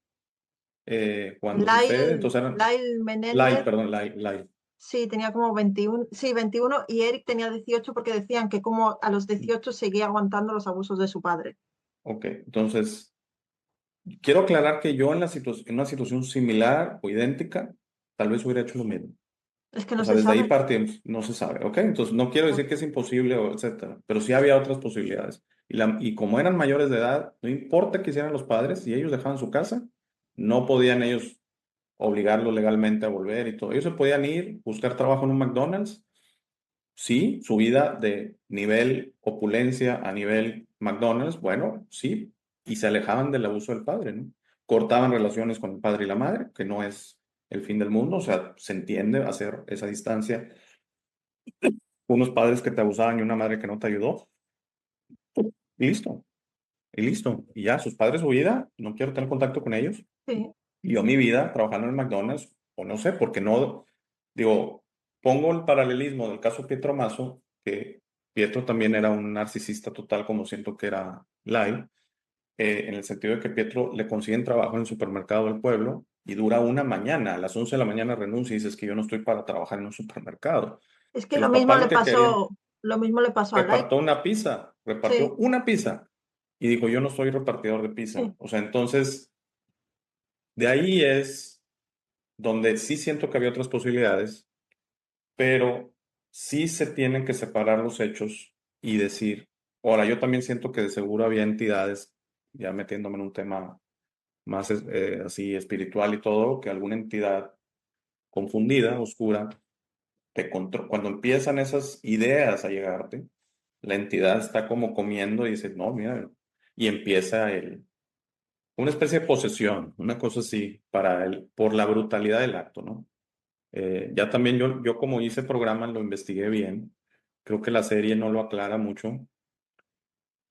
cuando sucede. Entonces eran Lyle Lyle, Menéndez. perdón, Lyle. Sí, tenía como 21, sí, 21 y Eric tenía 18 porque decían que como a los 18 seguía aguantando los abusos de su padre. Ok, entonces quiero aclarar que yo en una situación similar o idéntica, tal vez hubiera hecho lo mismo. Es que O no sea, se desde ahí sabe. partimos, no se sabe, ¿ok? Entonces no quiero No. decir que es imposible o etcétera, pero sí había otras posibilidades. Y como eran mayores de edad, no importa qué hicieran los padres, si ellos dejaban su casa, no podían ellos obligarlos legalmente a volver y todo. Ellos se podían ir, buscar trabajo en un McDonald's, sí, su vida de nivel opulencia a nivel McDonald's, bueno, sí, y se alejaban del abuso del padre, ¿no? Cortaban relaciones con el padre y la madre, que no es el fin del mundo, o sea, se entiende hacer esa distancia. Unos padres que te abusaban y una madre que no te ayudó, y listo, y listo. Y ya, sus padres su vida, no quiero tener contacto con ellos. Sí. Y yo mi vida trabajando en el McDonald's, o no sé, porque no, digo, pongo el paralelismo del caso Pietro Mazo, que Pietro también era un narcisista total, como siento que era Lai, en el sentido de que Pietro le consiguen trabajo en el supermercado del pueblo y dura una mañana, a las 11 de la mañana renuncia y dices que yo no estoy para trabajar en un supermercado. Es que Que lo los mismo papás le lo que querían, pasó. Lo mismo le pasó a Light. repartió Sí, una pizza y dijo, yo no soy repartidor de pizza. sí, O sea, entonces, de ahí es donde sí siento que había otras posibilidades, pero sí se tienen que separar los hechos y decir, ahora, yo también siento que de seguro había entidades, ya metiéndome en un tema más así espiritual y todo, que alguna entidad confundida, oscura, cuando empiezan esas ideas a llegarte, la entidad está como comiendo y dice, no, mira, y empieza una especie de posesión, una cosa así, por la brutalidad del acto, ¿no? Ya también yo como hice programa lo investigué bien, creo que la serie no lo aclara mucho,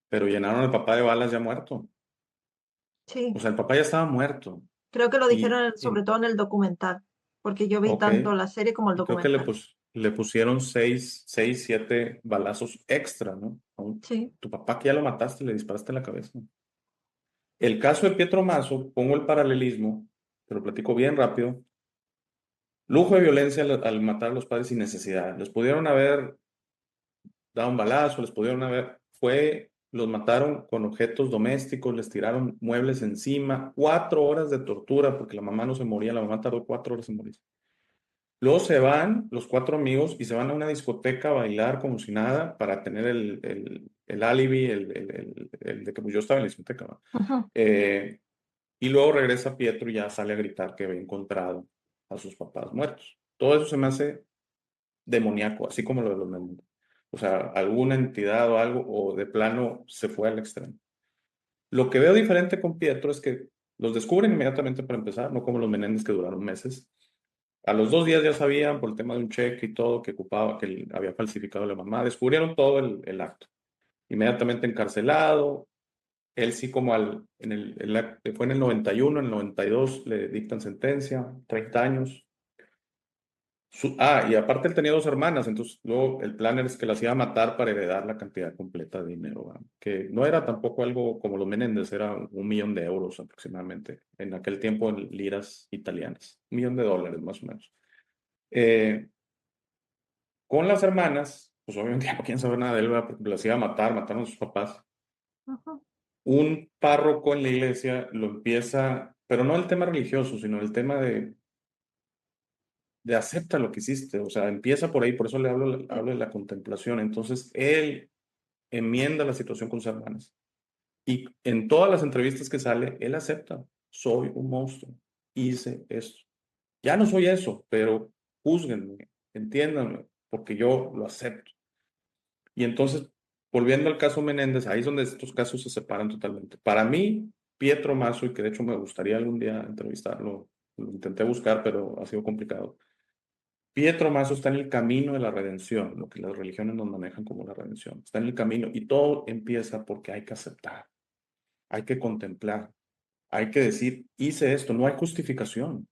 pero llenaron al papá de balas ya muerto, o sí. sea, el papá ya estaba muerto, Creo que lo y, dijeron sobre y todo en el documental, porque yo vi ok, tanto la serie como el y creo que le, documental. le pusieron seis, siete balazos extra, ¿no? Sí, Tu papá que ya lo mataste, le disparaste en la cabeza. El caso de Pietro Mazo, pongo el paralelismo, te lo platico bien rápido. Lujo de violencia al matar a los padres sin necesidad. Les pudieron haber dado un balazo, los mataron con objetos domésticos, les tiraron muebles encima, 4 horas de tortura porque la mamá no se moría, la mamá tardó 4 horas en morir. Luego se van los cuatro amigos y se van a una discoteca a bailar como si nada para tener el alibi, el de que pues, yo estaba en la discoteca, ¿no? ujú, Eh, y luego regresa Pietro y ya sale a gritar que había encontrado a sus papás muertos. Todo eso se me hace demoníaco, así como lo de los Menéndez. O sea, alguna entidad o algo, o de plano se fue al extremo. Lo que veo diferente con Pietro es que los descubren inmediatamente para empezar, no como los Menéndez que duraron meses. A los 2 días ya sabían por el tema de un cheque y todo que ocupaba, que él había falsificado a la mamá. Descubrieron todo el acto. Inmediatamente encarcelado. Él sí como fue en el 91, en el 92 le dictan sentencia, 30 años. Y aparte él tenía 2 hermanas, entonces luego el plan es que las iba a matar para heredar la cantidad completa de dinero, ¿verdad? Que no era tampoco algo como los Menéndez, era 1 millón de euros aproximadamente, en aquel tiempo en liras italianas, 1 millón de dólares más o menos. Eh, con las hermanas, pues obviamente ya no quieren saber nada de él, ¿verdad? Porque las iba a matar, mataron a sus papás. ujú. Un párroco en la iglesia lo empieza, pero no el tema religioso, sino el tema de acepta lo que hiciste, o sea, empieza por ahí, por eso le Sí, hablo de la contemplación. Entonces, él enmienda la situación con sus hermanas. Y en todas las entrevistas que sale, él acepta, soy un monstruo, hice esto. Ya no soy eso, pero júzguenme, entiéndanme, porque yo lo acepto. Y entonces, volviendo al caso Menéndez, ahí es donde estos casos se separan totalmente. Para mí, Pietro Mazo, y que de hecho me gustaría algún día entrevistarlo, lo intenté buscar, pero ha sido complicado. Pietro Mazo está en el camino de la redención, lo que las religiones nos manejan como la redención. Está en el camino y todo empieza porque hay que aceptar, hay que contemplar, hay que decir, hice esto, no hay justificación.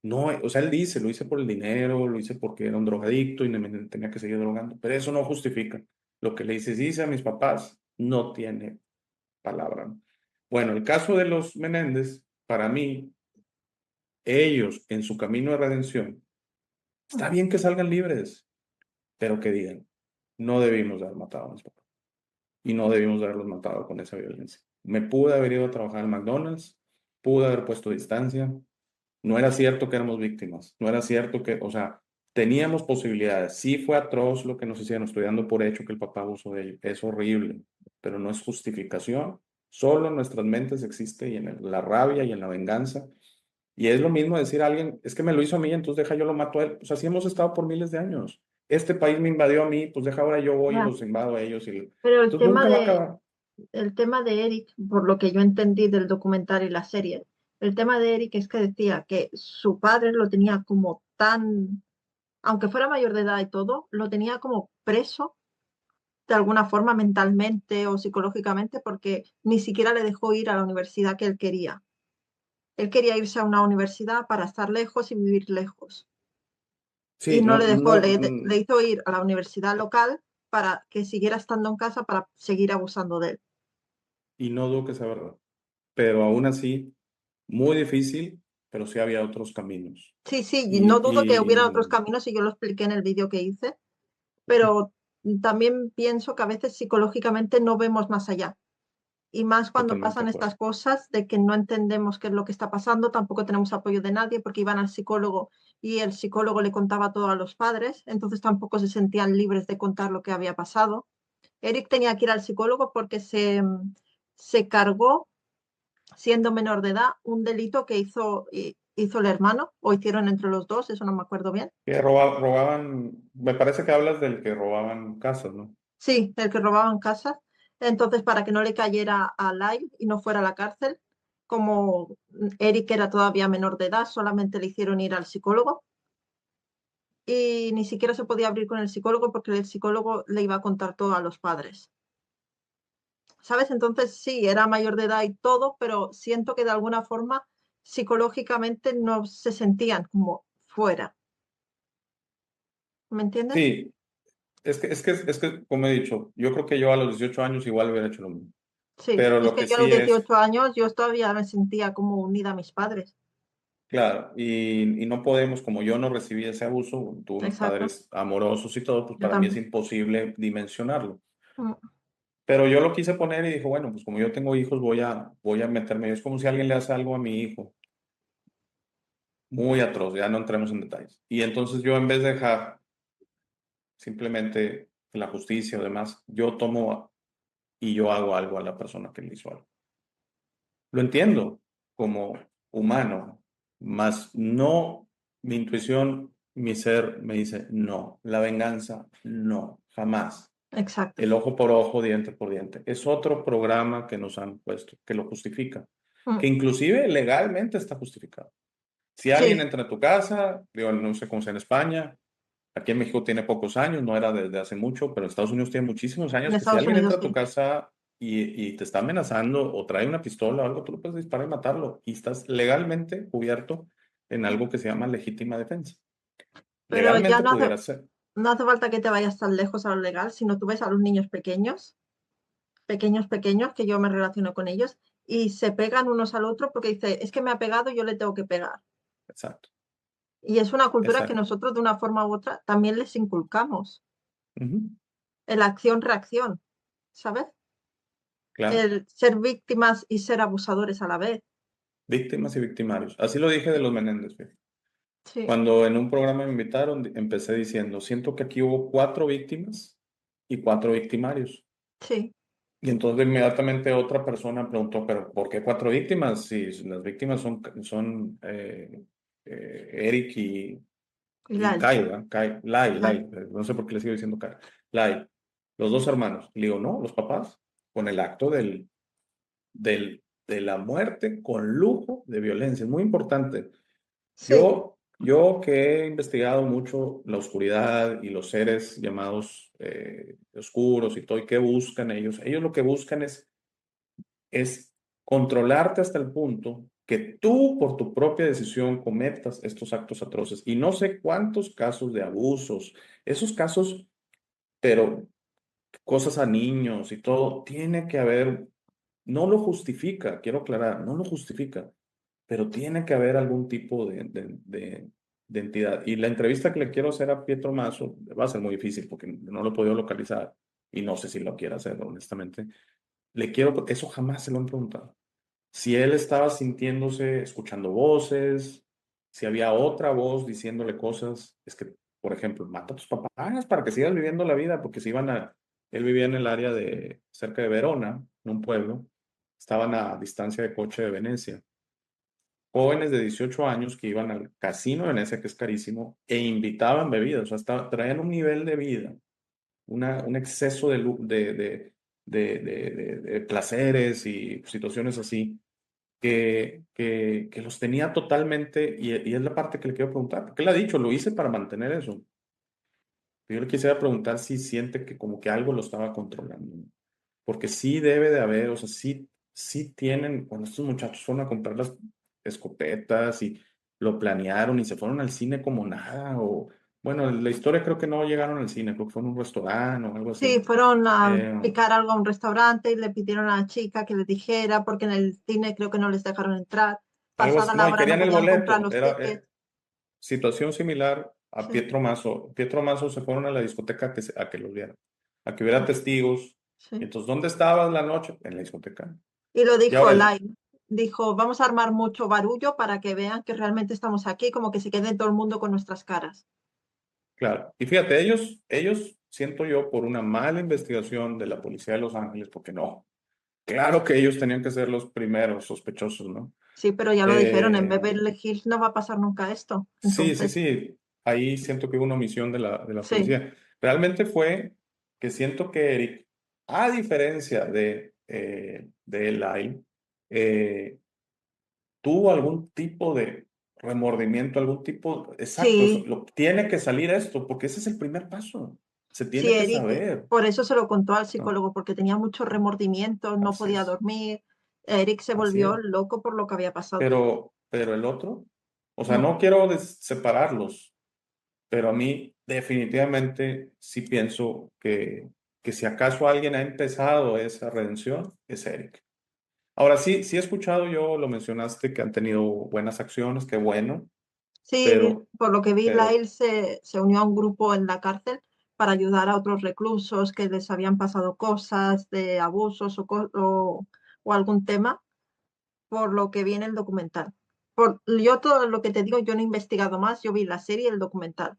No, o sea, él dice, lo hice por el dinero, lo hice porque era un drogadicto y me tenía que seguir drogando, pero eso no justifica. Lo que le hice a mis papás no tiene palabra, ¿no? Bueno, el caso de los Menéndez, para mí, ellos en su camino de redención, está ujú. bien que salgan libres, pero que digan, no debimos de haber matado a mis papás y no debimos de haberlos matado con esa violencia. Me pude haber ido a trabajar en McDonald's, pude haber puesto distancia, no era cierto que éramos víctimas, no era cierto que, o sea, teníamos posibilidades. Sí fue atroz lo que nos hicieron, estoy dando por hecho que el papá abusó de ello, es horrible, pero no es justificación, solo en nuestras mentes existe y en la rabia y en la venganza. Y es lo mismo decir a alguien, es que me lo hizo a mí, entonces deja yo lo mato a él. Pues así hemos estado por miles de años. Este país me invadió a mí, pues deja ahora yo voy y Ya. los invado a ellos. Pero Entonces nunca va a acabar. el tema de Eric, por lo que yo entendí del documental y la serie, el tema de Eric es que decía que su padre lo tenía como tan, aunque fuera mayor de edad y todo, lo tenía como preso de alguna forma mentalmente o psicológicamente porque ni siquiera le dejó ir a la universidad que él quería. Él quería irse a una universidad para estar lejos y vivir lejos. Y Sí, no no, le dejó, no, le hizo ir a la universidad local para que siguiera estando en casa para seguir abusando de él. y no dudo que sea verdad. Pero aún así, muy difícil, pero sí había otros caminos. Sí, sí, y no Y, dudo que hubiera otros y, caminos y yo lo expliqué en el vídeo que hice, pero también pienso que a veces psicológicamente no vemos más allá. Y más cuando Totalmente pasan de acuerdo. estas cosas de que no entendemos qué es lo que está pasando, tampoco tenemos apoyo de nadie porque iban al psicólogo y el psicólogo le contaba todo a los padres, entonces tampoco se sentían libres de contar lo que había pasado. Eric tenía que ir al psicólogo porque se cargó, siendo menor de edad, un delito que hizo el hermano o hicieron entre los dos, eso no me acuerdo bien. Que robaban, me parece que hablas del que robaban casas, ¿no? Sí, el que robaban casas. Entonces, para que no le cayera a Lyle y no fuera a la cárcel, como Eric era todavía menor de edad, solamente le hicieron ir al psicólogo y ni siquiera se podía abrir con el psicólogo porque el psicólogo le iba a contar todo a los padres. ¿Sabes? Entonces, sí, era mayor de edad y todo, pero siento que de alguna forma psicológicamente no se sentían como fuera. ¿Me entiendes? Sí, es que, como he dicho, yo creo que yo a los 18 años igual hubiera hecho lo mismo. Sí, Pero es lo que que yo a los sí es, 18 años yo todavía me sentía como unida a mis padres. claro, y no podemos, como yo no recibí ese abuso, tuve unos Exacto, padres amorosos y todo, pues yo para mí es también. imposible dimensionarlo. Mm. Pero yo lo quise poner y dije, bueno, pues como yo tengo hijos, voy a meterme. Es como si alguien le hace algo a mi hijo, muy atroz, ya no entremos en detalles. Y entonces yo en vez de dejar simplemente la justicia o demás, yo tomo y yo hago algo a la persona que le hizo algo. Lo entiendo como humano, mas no, mi intuición, mi ser me dice, no, la venganza, no, jamás. Exacto. El ojo por ojo, diente por diente. Es otro programa que nos han puesto, que lo justifica, Mm. que inclusive legalmente está justificado. Si alguien Sí, entra a tu casa, digo, no sé cómo sea en España, aquí en México tiene pocos años, no era desde hace mucho, pero en Estados Unidos tiene muchísimos en años que si Estados alguien Unidos entra a tu sí. casa y te está amenazando o trae una pistola o algo, tú lo puedes disparar y matarlo y estás legalmente cubierto en Mm. algo que se llama legítima defensa. Pero ya Legalmente pudiera ser. no hace falta que te vayas tan lejos a lo legal, sino tú ves a los niños pequeños, pequeños, pequeños, que yo me relaciono con ellos, y se pegan unos al otro porque dice, es que me ha pegado, yo le tengo que pegar. Exacto. Y es una cultura que Exacto. nosotros de una forma u otra también les inculcamos. Ujú. El acción-reacción, ¿sabes? Claro. El ser víctimas y ser abusadores a la vez. Víctimas y victimarios. Así lo dije de los Menéndez, fíjate. Sí, Cuando en un programa me invitaron, empecé diciendo, siento que aquí hubo 4 víctimas y 4 victimarios. sí, Y entonces inmediatamente otra persona preguntó, pero ¿por qué 4 víctimas? Si las víctimas son Eric y y Lyle, Kyle, ¿verdad? Lyle. Lyle, no sé por qué le sigo diciendo Kyle. Lyle, los 2 hermanos. Le digo, no, los papás, con el acto de la muerte con lujo de violencia. Es muy importante. Sí, Yo que he investigado mucho la oscuridad y los seres llamados oscuros y todo, y qué buscan ellos lo que buscan es controlarte hasta el punto que tú por tu propia decisión cometas estos actos atroces. Y no sé cuántos casos de abusos, esos casos, pero cosas a niños y todo, tiene que haber, no lo justifica, quiero aclarar, no lo justifica, pero tiene que haber algún tipo de entidad. Y la entrevista que le quiero hacer a Pietro Mazo va a ser muy difícil porque no lo he podido localizar y no sé si lo quiere hacer, honestamente. Eso jamás se lo han preguntado. Si él estaba sintiéndose, escuchando voces, si había otra voz diciéndole cosas, es que, por ejemplo, mata a tus papás para que sigas viviendo la vida, porque si iban él vivía en el área cerca de Verona, en un pueblo, estaban a distancia de coche de Venecia. Jóvenes de 18 años que iban al casino de Venecia, que es carísimo, e invitaban bebidas, o sea, traían un nivel de vida, un exceso de placeres y situaciones así que los tenía totalmente, y es la parte que le quiero preguntar, porque él ha dicho, lo hice para mantener eso. Yo le quisiera preguntar si siente que como que algo lo estaba controlando, ¿no? Porque sí debe de haber, o sea, sí tienen, cuando estos muchachos fueron a comprar las escopetas y lo planearon y se fueron al cine como nada, o bueno, la historia creo que no llegaron al cine, creo que fue en un restaurante o algo sí, así. fueron a Eh, picar algo a un restaurante y le pidieron a la chica que les dijera, porque en el cine creo que no les dejaron entrar. Algo Pasada así, la no, y hora no querían el podían comprar boleto, los era, tickets. situación similar a Sí, Pietro Mazo. Pietro Mazo se fueron a la discoteca a que los vieran. a que hubiera testigos. sí. Entonces, ¿dónde estabas la noche? En la discoteca. Y lo Y dijo ahora, Lyle. Dijo, vamos a armar mucho barullo para que vean que realmente estamos aquí, como que se quede todo el mundo con nuestras caras. claro. Y fíjate, ellos, siento yo, por una mala investigación de la policía de Los Ángeles, porque no, claro que ellos tenían que ser los primeros sospechosos, ¿no? Sí, pero ya lo dijeron, en Eh, Beverly Hills no va a pasar nunca esto. sí, sí, Entonces, sí. Ahí siento que hubo una omisión de la sí, policía. Realmente fue que siento que Eric, a diferencia de Lyle, eh, tuvo algún tipo de remordimiento, algún tipo, exacto, sí, tiene que salir esto, porque ese es el primer paso. Se sí, tiene que Eric, saber, por eso se lo contó al ¿no? psicólogo, porque tenía mucho remordimiento, no Así podía es, dormir. Eric se así volvió es. loco por lo que había pasado. Pero el otro, o sea, No, no quiero separarlos, pero a mí definitivamente sí pienso que si acaso alguien ha empezado esa redención, es Eric. Ahora sí, sí he escuchado, yo lo mencionaste, que han tenido buenas acciones, qué bueno, sí, pero, por lo que vi, pero, Lyle se unió a un grupo en la cárcel para ayudar a otros reclusos que les habían pasado cosas de abusos o algún tema, por lo que vi en el documental. Yo todo lo que te digo, yo no he investigado más, yo vi la serie y el documental.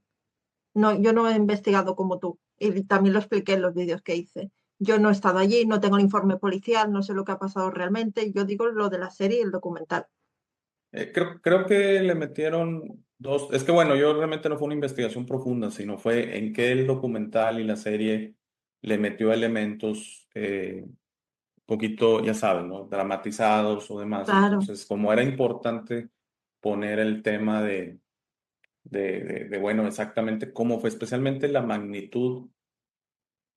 No, yo no he investigado como tú y también lo expliqué en los vídeos que hice. Yo no he estado allí, no tengo el informe policial, no sé lo que ha pasado realmente. Yo digo lo de la serie y el documental. creo que le metieron dos, es que bueno, yo realmente no fue una investigación profunda, sino fue en que el documental y la serie le metió elementos poquito, ya saben, ¿no? Dramatizados o demás. Claro, Entonces, como era importante poner el tema bueno, exactamente cómo fue, especialmente la magnitud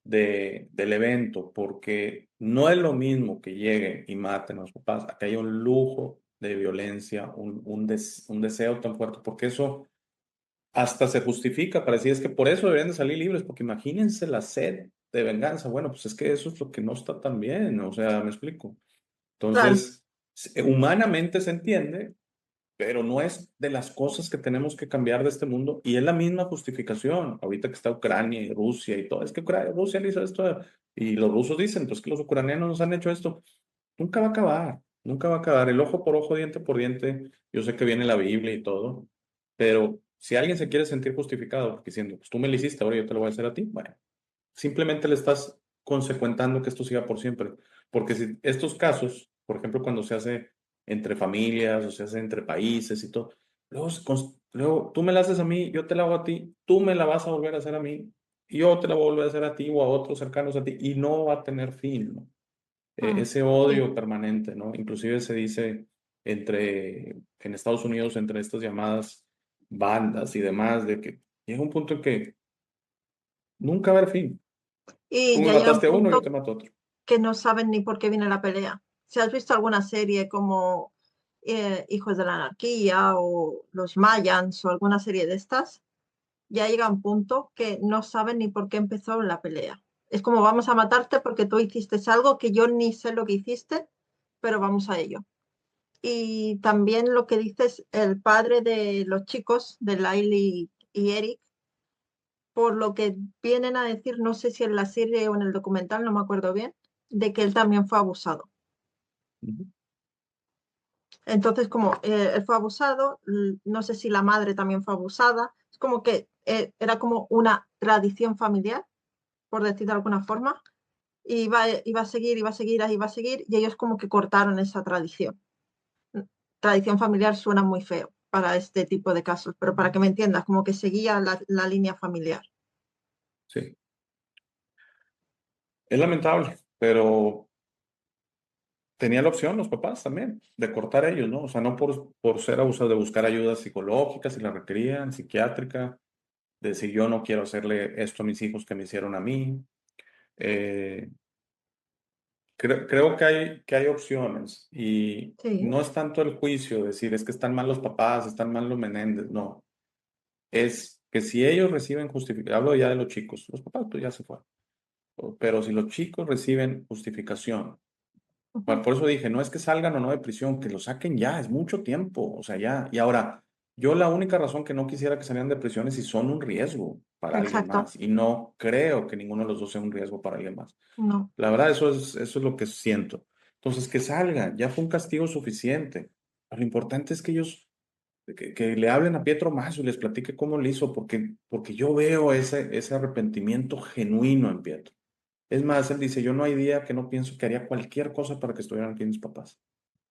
del evento, porque no es lo mismo que lleguen y maten a los papás, acá hay un lujo de violencia, un deseo tan fuerte, porque eso hasta se justifica, para decir es que por eso deberían de salir libres, porque imagínense la sed de venganza. Bueno, pues es que eso es lo que no está tan bien, o sea, me explico. claro, Entonces, humanamente se entiende, pero no es de las cosas que tenemos que cambiar de este mundo y es la misma justificación. Ahorita que está Ucrania y Rusia y todo, es que Rusia le hizo esto y los rusos dicen, pues que los ucranianos nos han hecho esto. Nunca va a acabar, nunca va a acabar. El ojo por ojo, diente por diente, yo sé que viene la Biblia y todo, pero si alguien se quiere sentir justificado porque diciendo, pues tú me lo hiciste, ahora yo te lo voy a hacer a ti, bueno, simplemente le estás consecuentando que esto siga por siempre. Porque si estos casos, por ejemplo, cuando se hace entre familias o se hace entre países y todo, luego tú me la haces a mí, yo te la hago a ti, tú me la vas a volver a hacer a mí, y yo te la voy a volver a hacer a ti o a otros cercanos a ti, y no va a tener fin, ¿no? Ese sí. odio permanente, ¿no? Inclusive se dice en Estados Unidos, entre estas llamadas bandas y demás, de que llega un punto en que nunca va a haber fin. Tú Y me ya llega un mataste a uno, yo punto te mato a otro. que no saben ni por qué viene la pelea. Si has visto alguna serie como Hijos de la Anarquía o Los Mayans o alguna serie de estas, ya llega un punto que no saben ni por qué empezó la pelea. Es como vamos a matarte porque tú hiciste algo que yo ni sé lo que hiciste, pero vamos a ello. Y también lo que dices, el padre de los chicos, de Lyle y Eric, por lo que vienen a decir, no sé si en la serie o en el documental, no me acuerdo bien, de que él también fue abusado. Ujú. Entonces, como él fue abusado, no sé si la madre también fue abusada, es como que era como una tradición familiar, por decir de alguna forma, y iba a seguir, iba a seguir, iba a seguir, y ellos como que cortaron esa tradición. Tradición familiar suena muy feo para este tipo de casos, pero para que me entiendas, como que seguía la línea familiar. Sí, es lamentable, pero tenía la opción los papás también de cortar ellos, ¿no? O sea, no por ser abusados, de buscar ayuda psicológica si la requerían, psiquiátrica, de decir yo no quiero hacerle esto a mis hijos que me hicieron a mí. Eh, creo que hay opciones y Sí, no es tanto el juicio, decir es que están mal los papás, están mal los Menéndez, no. Es que si ellos reciben justificación, hablo ya de los chicos, los papás pues ya se fueron, pero si los chicos reciben justificación, ujú, bueno, por eso dije, no es que salgan o no de prisión, que lo saquen ya, es mucho tiempo, o sea, ya. Y ahora, Yo la única razón que no quisiera que salieran de prisión es si son un riesgo para alguien Exacto. más. Y no creo que ninguno de los dos sea un riesgo para alguien más. No. La verdad, eso es lo que siento. Entonces, que salgan, ya fue un castigo suficiente. Lo importante es que ellos, que le hablen a Pietro Mazo y les platique cómo le hizo, porque yo veo ese arrepentimiento genuino en Pietro. Es más, él dice, yo no hay día que no pienso que haría cualquier cosa para que estuvieran aquí mis papás.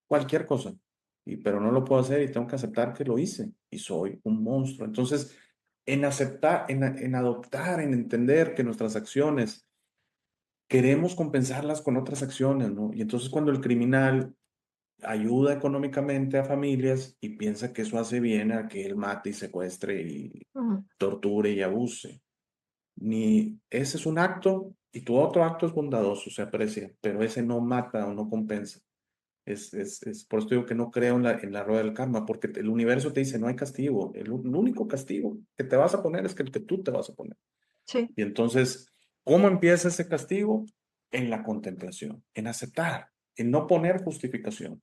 Cualquier cosa. Pero no lo puedo hacer y tengo que aceptar que lo hice y soy un monstruo. Entonces, en aceptar, en adoptar, en entender que nuestras acciones queremos compensarlas con otras acciones, ¿no? Y entonces cuando el criminal ayuda económicamente a familias y piensa que eso hace bien a que él mate y secuestre y Ujú. torture y abuse. Ni ese es un acto y tu otro acto es bondadoso, se aprecia, pero ese no mata o no compensa. Por eso digo que no creo en la rueda del karma, porque el universo te dice no hay castigo. El único castigo que te vas a poner es que el que tú te vas a poner. Sí, Y entonces, ¿cómo empieza ese castigo? En la contemplación, en aceptar, en no poner justificación.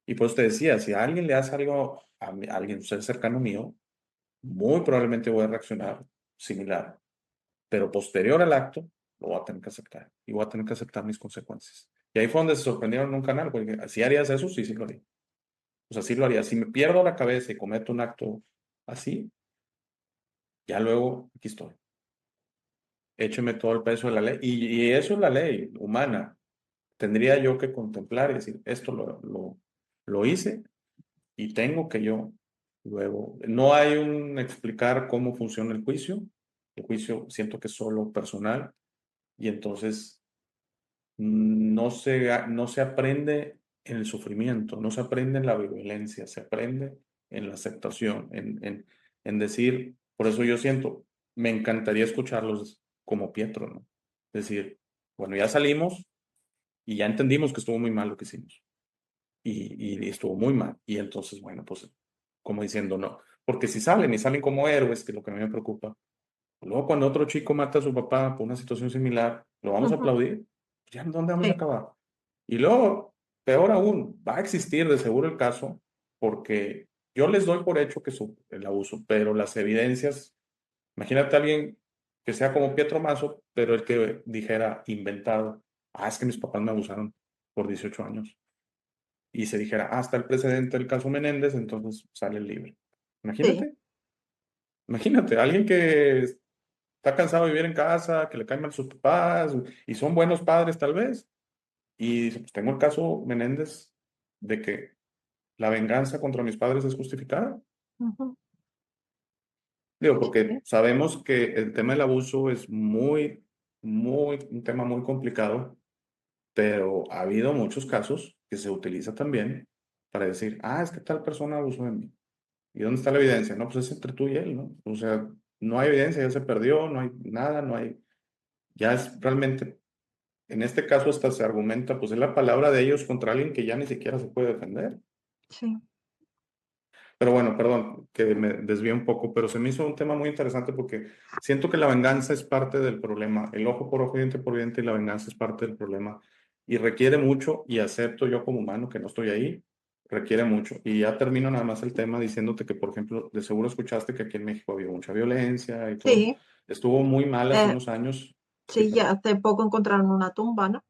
Y pues te decía, si a alguien le hace algo a alguien, un ser cercano mío, muy probablemente voy a reaccionar similar, pero posterior al acto, lo voy a tener que aceptar y voy a tener que aceptar mis consecuencias. Y ahí fue donde se sorprendieron en un canal, porque si harías eso, sí, sí lo haría. O sea, sí lo haría. Si me pierdo la cabeza y cometo un acto así, ya luego aquí estoy. Écheme todo el peso de la ley. Y eso es la ley humana. Tendría yo que contemplar y decir, esto lo hice y tengo que yo luego. No hay un explicar cómo funciona el juicio. El juicio siento que es solo personal y entonces no se aprende en el sufrimiento, no se aprende en la violencia, se aprende en la aceptación, en decir, por eso yo siento, me encantaría escucharlos como Pietro, ¿no? Decir, bueno, ya salimos y ya entendimos que estuvo muy mal lo que hicimos y estuvo muy mal. Y entonces, bueno, pues como diciendo, no, porque si salen y salen como héroes, que es lo que a mí me preocupa, luego cuando otro chico mata a su papá por una situación similar, ¿lo vamos a ujú, aplaudir? ¿Ya dónde vamos a sí, acabar? Y luego, peor aún, va a existir de seguro el caso, porque yo les doy por hecho que es el abuso, pero las evidencias, imagínate a alguien que sea como Pietro Mazo, pero el que dijera inventado, es que mis papás me abusaron por 18 años, y se dijera, está el precedente del caso Menéndez, entonces sale libre. sí, Imagínate, imagínate, alguien que está cansado de vivir en casa, que le caen mal sus papás y son buenos padres tal vez. Y dice, pues tengo el caso Menéndez de que la venganza contra mis padres es justificada. ujú, Digo, sí, porque sabemos que el tema del abuso es un tema muy complicado, pero ha habido muchos casos que se utiliza también para decir, es que tal persona abusó de mí. ¿Y dónde está la evidencia? No, pues es entre tú y él, ¿no? O sea, no hay evidencia, ya se perdió, no hay nada, no hay, ya es realmente, en este caso hasta se argumenta, pues es la palabra de ellos contra alguien que ya ni siquiera se puede defender. sí, Pero bueno, perdón, que me desvié un poco, pero se me hizo un tema muy interesante porque siento que la venganza es parte del problema. El ojo por ojo, diente por diente y la venganza es parte del problema. Y requiere mucho, y acepto yo como humano que no estoy ahí, requiere mucho. Y ya termino nada más el tema diciéndote que, por ejemplo, de seguro escuchaste que aquí en México había mucha violencia y todo. sí, Estuvo muy mal hace eh, unos años. Sí, sí, ya perdón. hace poco encontraron una tumba, ¿no?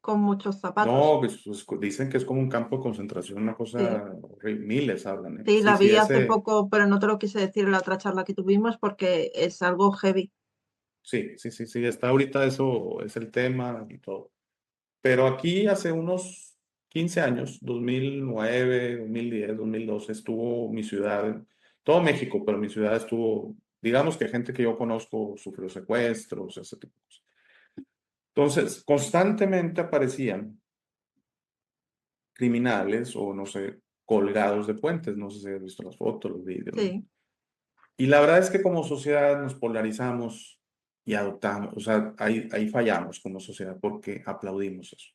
Con muchos zapatos. No, pues, dicen que es como un campo de concentración, una Sí, cosa horrible. Miles hablan, ¿eh? sí, Sí, la sí, vi hace ese. poco, pero no te lo quise decir en la otra charla que tuvimos porque es algo heavy. Sí, sí, sí, sí, está ahorita eso es el tema y todo. Pero aquí hace unos 15 años, 2009, 2010, 2012, estuvo mi ciudad, todo México, pero mi ciudad estuvo, digamos que gente que yo conozco sufrió secuestros, ese tipo de cosas. Entonces, constantemente aparecían criminales o no sé, colgados de puentes, no sé si has visto las fotos, los vídeos, ¿no? Sí, Y la verdad es que como sociedad nos polarizamos y adoptamos, o sea, ahí fallamos como sociedad porque aplaudimos eso.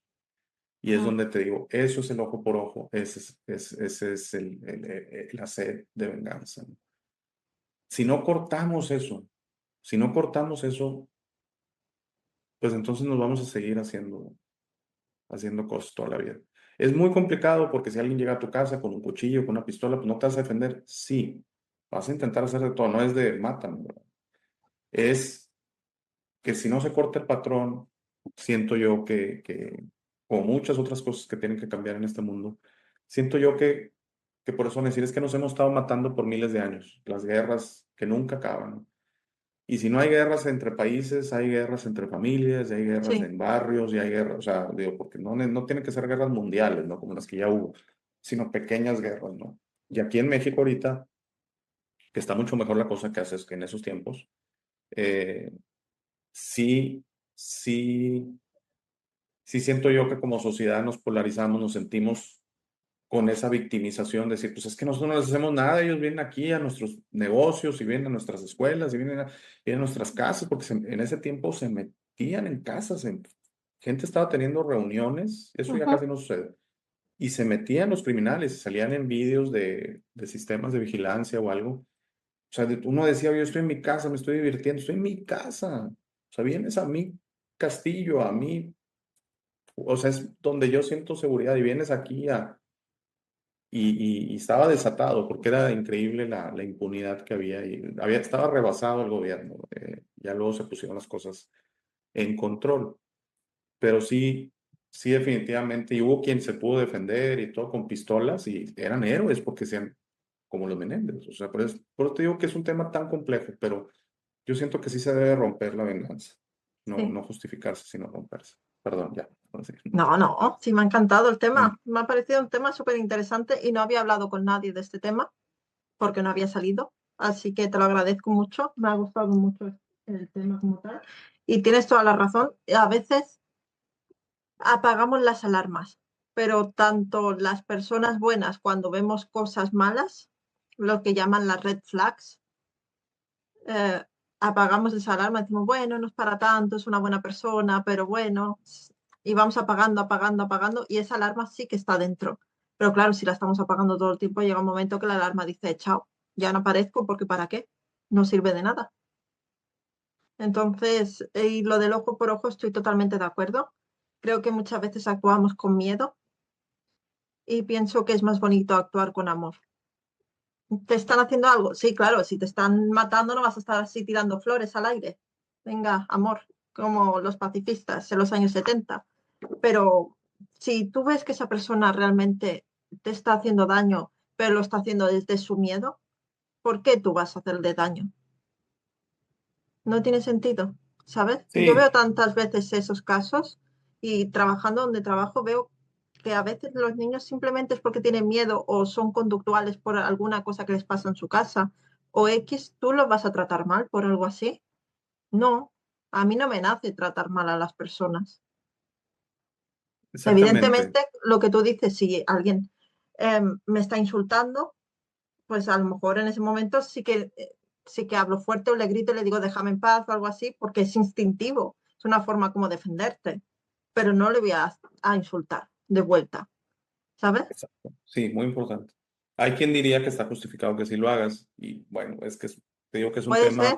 Y es mm, donde te digo, eso es el ojo por ojo, ese es la sed de venganza, ¿no? Si no cortamos eso, si no cortamos eso, pues entonces nos vamos a seguir haciendo cosas toda la vida. Es muy complicado porque si alguien llega a tu casa con un cuchillo, con una pistola, pues no te vas a defender, sí, vas a intentar hacer de todo, no es de mátame, ¿verdad? Es que si no se corta el patrón, siento yo como muchas otras cosas que tienen que cambiar en este mundo, siento yo que por eso decir es que nos hemos estado matando por miles de años, las guerras que nunca acaban. Y si no hay guerras entre países, hay guerras entre familias, y hay guerras Sí, en barrios, y hay guerras, o sea, digo, porque no tienen que ser guerras mundiales, ¿no? Como las que ya hubo, sino pequeñas guerras, ¿no? Y aquí en México ahorita, que está mucho mejor la cosa que haces que en esos tiempos, eh, sí, sí, sí siento yo que como sociedad nos polarizamos, nos sentimos con esa victimización, decir, pues es que nosotros no les hacemos nada, ellos vienen aquí a nuestros negocios y vienen a nuestras escuelas y vienen a nuestras casas, porque en ese tiempo se metían en casas, gente estaba teniendo reuniones, eso ya casi ujú, no sucede, y se metían los criminales, y salían en vídeos de sistemas de vigilancia o algo. O sea, uno decía, yo estoy en mi casa, me estoy divirtiendo, estoy en mi casa. O sea, vienes a mi castillo, a mí, o sea, es donde yo siento seguridad y vienes aquí y estaba desatado porque era increíble la impunidad que había y estaba rebasado el gobierno. Ya luego se pusieron las cosas en control, pero sí, sí definitivamente, y hubo quien se pudo defender y todo con pistolas y eran héroes porque sean como los Menéndez. O sea, por eso te digo que es un tema tan complejo, pero yo siento que sí se debe romper la venganza, no, sí. no justificarse, sino romperse. Perdón, ya. Ahora sí. No, no, sí me ha encantado el Mm. tema. Me ha parecido un tema súper interesante y no había hablado con nadie de este tema porque no había salido. Así que te lo agradezco mucho. Me ha gustado mucho el tema como tal. Y tienes toda la razón. A veces apagamos las alarmas, pero tanto las personas buenas cuando vemos cosas malas, lo que llaman las red flags, eh, apagamos esa alarma y decimos, bueno, no es para tanto, es una buena persona, pero bueno, y vamos apagando, apagando, apagando, y esa alarma sí que está dentro. Pero claro, si la estamos apagando todo el tiempo, llega un momento que la alarma dice, chao, ya no aparezco porque ¿para qué? No sirve de nada. Entonces, y lo del ojo por ojo estoy totalmente de acuerdo. Creo que muchas veces actuamos con miedo y pienso que es más bonito actuar con amor. ¿Te están haciendo algo? Sí, claro, si te están matando no vas a estar así tirando flores al aire. Venga, amor, como los pacifistas en los años 70. Pero si tú ves que esa persona realmente te está haciendo daño, pero lo está haciendo desde su miedo, ¿por qué tú vas a hacerle daño? No tiene sentido, ¿sabes? Yo veo Sí, tantas veces esos casos y trabajando donde trabajo veo que a veces los niños simplemente es porque tienen miedo o son conductuales por alguna cosa que les pasa en su casa o X, tú los vas a tratar mal por algo así. No, a mí no me nace tratar mal a las personas. exactamente. Evidentemente, lo que tú dices, si alguien me está insultando, pues a lo mejor en ese momento sí que hablo fuerte o le grito y le digo déjame en paz o algo así, porque es instintivo, es una forma como defenderte, pero no le voy a insultar de vuelta, ¿sabes? Exacto. Sí, muy importante. Hay quien diría que está justificado que sí lo hagas y bueno, te digo que Puede ser,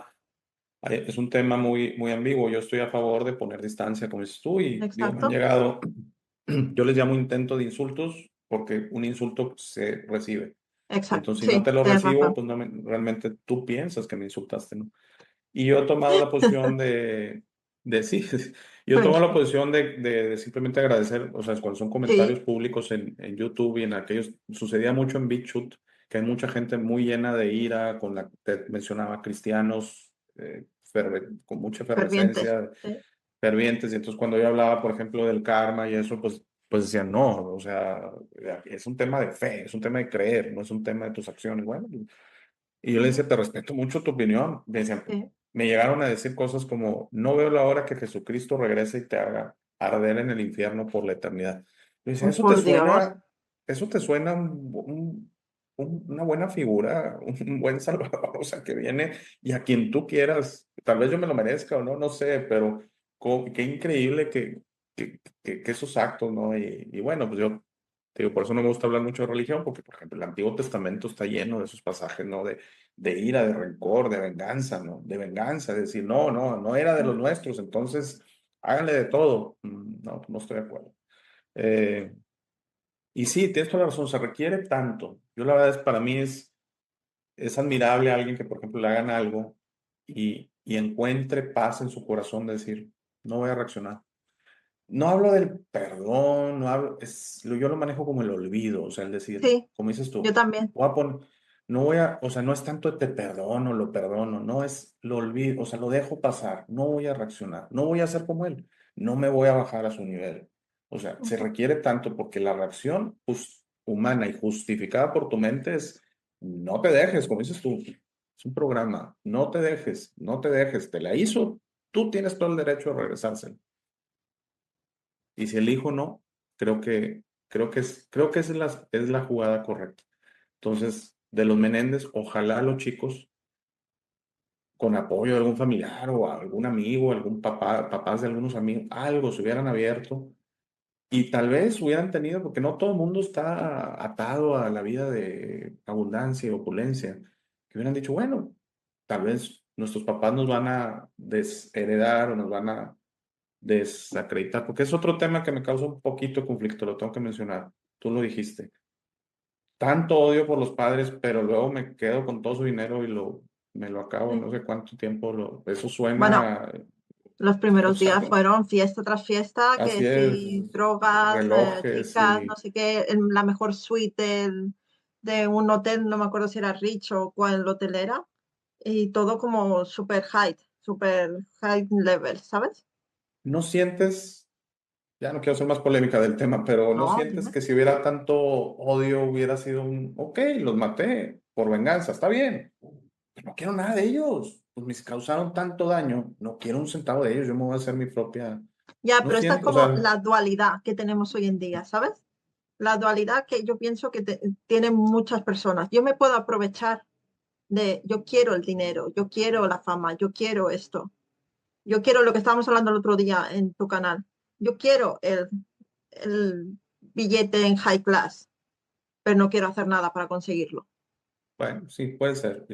es un tema muy, muy ambiguo. Yo estoy a favor de poner distancia, como dices tú, y digo, me han exacto, llegado, yo les llamo intento de insultos porque un insulto se recibe. Y exacto, entonces si no sí, te lo tienes recibo, razón. pues realmente tú piensas que me insultaste, ¿no? Y yo he tomado la posición sí, yo tomo la posición de simplemente agradecer, o sea, cuando son comentarios Sí, públicos en YouTube y en aquellos, sucedía mucho en BitChute, que hay mucha gente muy llena de ira, te mencionaba cristianos con mucha fervientes, efervescencia, sí, fervientes, y entonces cuando yo hablaba, por ejemplo, del karma y eso, pues decían, no, o sea, es un tema de fe, es un tema de creer, no es un tema de tus acciones. Bueno, y yo le decía, te respeto mucho tu opinión. Me decían, sí. me llegaron a decir cosas como, no veo la hora que Jesucristo regrese y te haga arder en el infierno por la eternidad. Yo decía, Por Dios, eso te suena una buena figura, un buen salvador, o sea, que viene y a quien tú quieras, tal vez yo me lo merezca o no, no sé, pero qué increíble que esos actos, ¿no? Y bueno, pues yo te digo, por eso no me gusta hablar mucho de religión, porque, por ejemplo, el Antiguo Testamento está lleno de esos pasajes, ¿no? De ira, de rencor, de venganza, ¿no? De venganza, de decir, no, no, no era de los nuestros, entonces háganle de todo. No, no estoy de acuerdo. Eh, y sí, tienes toda la razón, se requiere tanto. Yo la verdad es, para mí es, es admirable a alguien que, por ejemplo, le hagan algo y encuentre paz en su corazón de decir, no voy a reaccionar. No hablo del perdón, no hablo, yo lo manejo como el olvido, o sea, el decir, Sí, como dices yo tú, también. voy a poner, no voy a, o sea, no es tanto te perdono, lo perdono, no es lo olvido, o sea, lo dejo pasar, no voy a reaccionar, no voy a ser como él, no me voy a bajar a su nivel. O sea, se Ujú. requiere tanto porque la reacción humana y justificada por tu mente es, no te dejes, como dices tú, es un programa, no te dejes, no te dejes, te la hizo, tú tienes todo el derecho a regresársela. Y si el hijo no, creo que es la jugada correcta. Entonces, de los Menéndez, ojalá los chicos, con apoyo de algún familiar o algún amigo, algún papá, papás de algunos amigos, algo se hubieran abierto y tal vez hubieran tenido, porque no todo el mundo está atado a la vida de abundancia y opulencia, que hubieran dicho, bueno, tal vez nuestros papás nos van a desheredar o nos van a desacreditar, porque es otro tema que me causa un poquito de conflicto, lo tengo que mencionar. Tú lo dijiste. Tanto odio por los padres, pero luego me quedo con todo su dinero y me lo acabo en Sí. no sé cuánto tiempo. Eso Bueno, suena, los o primeros sea, días fueron fiesta tras fiesta, así que es, si drogas, relojes chicas, no y sé qué, la mejor suite de un hotel, no me acuerdo si era Rich o cuál hotel era, y todo como super high level, ¿sabes? no sientes, ya no quiero ser más polémica del tema, pero no No, sientes dime. que si hubiera tanto odio hubiera sido ok, los maté por venganza, está bien. No quiero nada de ellos. Pues me causaron tanto daño. No quiero un centavo de ellos. Yo me voy a hacer mi propia. Ya, No pero esta es siento, o como sea, la dualidad que tenemos hoy en día, ¿sabes? La dualidad que yo pienso que tienen muchas personas. Yo me puedo aprovechar de, yo quiero el dinero, yo quiero la fama, yo quiero esto, yo quiero lo que estábamos hablando el otro día en tu canal, yo quiero el billete en high class, pero no quiero hacer nada para conseguirlo. bueno, sí, puede ser.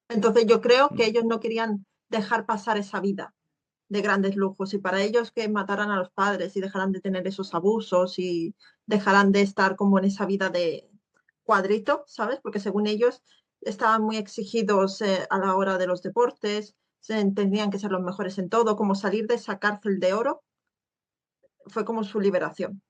Entonces yo creo que ellos no querían dejar pasar esa vida de grandes lujos y para ellos que mataran a los padres y dejaran de tener esos abusos y dejaran de estar como en esa vida de cuadrito, ¿sabes? Porque según ellos estaban muy exigidos a la hora de los deportes, tenían que ser los mejores en todo, como salir de esa cárcel de oro fue como su liberación.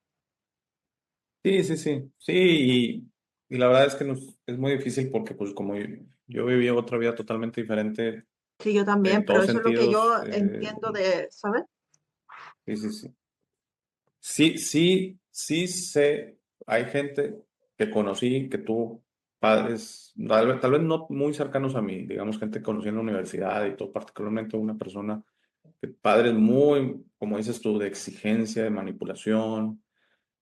Sí, sí, sí. Sí, y la verdad es que es muy difícil porque, pues, como yo viví otra vida totalmente diferente Sí, yo también, en pero todos eso es lo que yo sentidos. entiendo de, ¿sabes? Sí, sí, sí. Sí, sí, sí sé, hay gente que conocí, que tuvo padres, tal vez no muy cercanos a mí, digamos, gente que conocí en la universidad y todo, particularmente una persona, padres muy, como dices tú, de exigencia, de manipulación,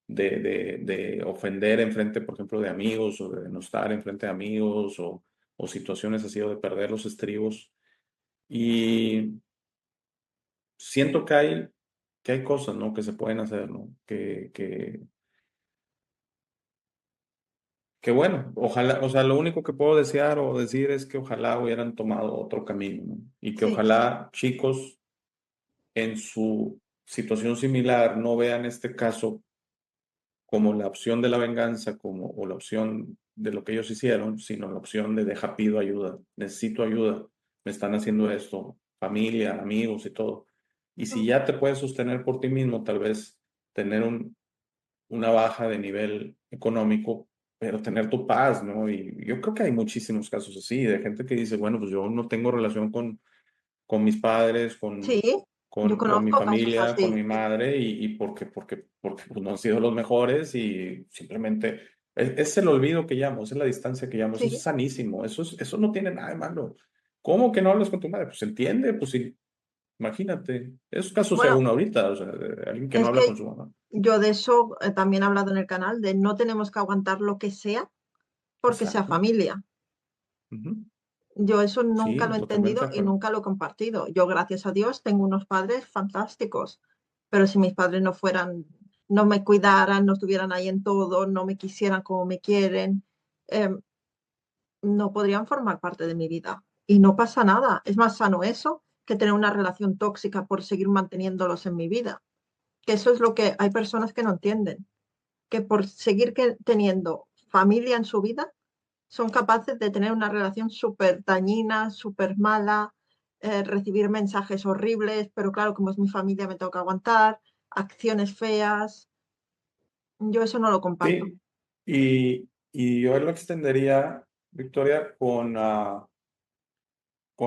de ofender en frente, por ejemplo, de amigos o de no estar en frente de amigos o situaciones así o de perder los estribos. Y siento que hay cosas, ¿no? Que se pueden hacer, ¿no? Que bueno, ojalá, o sea, lo único que puedo desear o decir es que ojalá hubieran tomado otro camino, ¿no? Y que Sí, ojalá chicos en su situación similar no vean este caso como la opción de la venganza, o la opción de lo que ellos hicieron, sino la opción de deja, pido ayuda, necesito ayuda, me están haciendo esto, familia, amigos y todo. Y si ya te puedes sostener por ti mismo, tal vez tener una baja de nivel económico, pero tener tu paz, ¿no? Y yo creo que hay muchísimos casos así, de gente que dice, bueno, pues yo no tengo relación con mis padres, sí, yo con mi conozco casos familia, con así, mi sí, madre, y porque pues, no han sido los mejores y simplemente es el olvido que llamo, es la distancia que llamo, eso es sí. sanísimo, eso no tiene nada de malo. ¿Cómo que no hablas con tu madre? Pues entiende, pues sí, imagínate, esos casos se Bueno, uno ahorita, o sea, de alguien que no es habla con que su mamá. yo de eso también he hablado en el canal, de no tenemos que aguantar lo que sea porque sea Exacto. familia. Ujú. Yo eso nunca Sí, lo he totalmente entendido de y acuerdo. nunca lo he compartido. Yo, gracias a Dios, tengo unos padres fantásticos, pero si mis padres no fueran, no me cuidaran, no estuvieran ahí en todo, no me quisieran como me quieren, eh, no podrían formar parte de mi vida. Y no pasa nada. Es más sano eso que tener una relación tóxica por seguir manteniéndolos en mi vida. Que eso es lo que hay personas que no entienden, que por seguir teniendo familia en su vida, son capaces de tener una relación súper dañina, súper mala, recibir mensajes horribles, pero claro, como es mi familia, me tengo que aguantar, acciones feas. Yo eso no lo comparto. Sí, y yo lo extendería, Victoria, con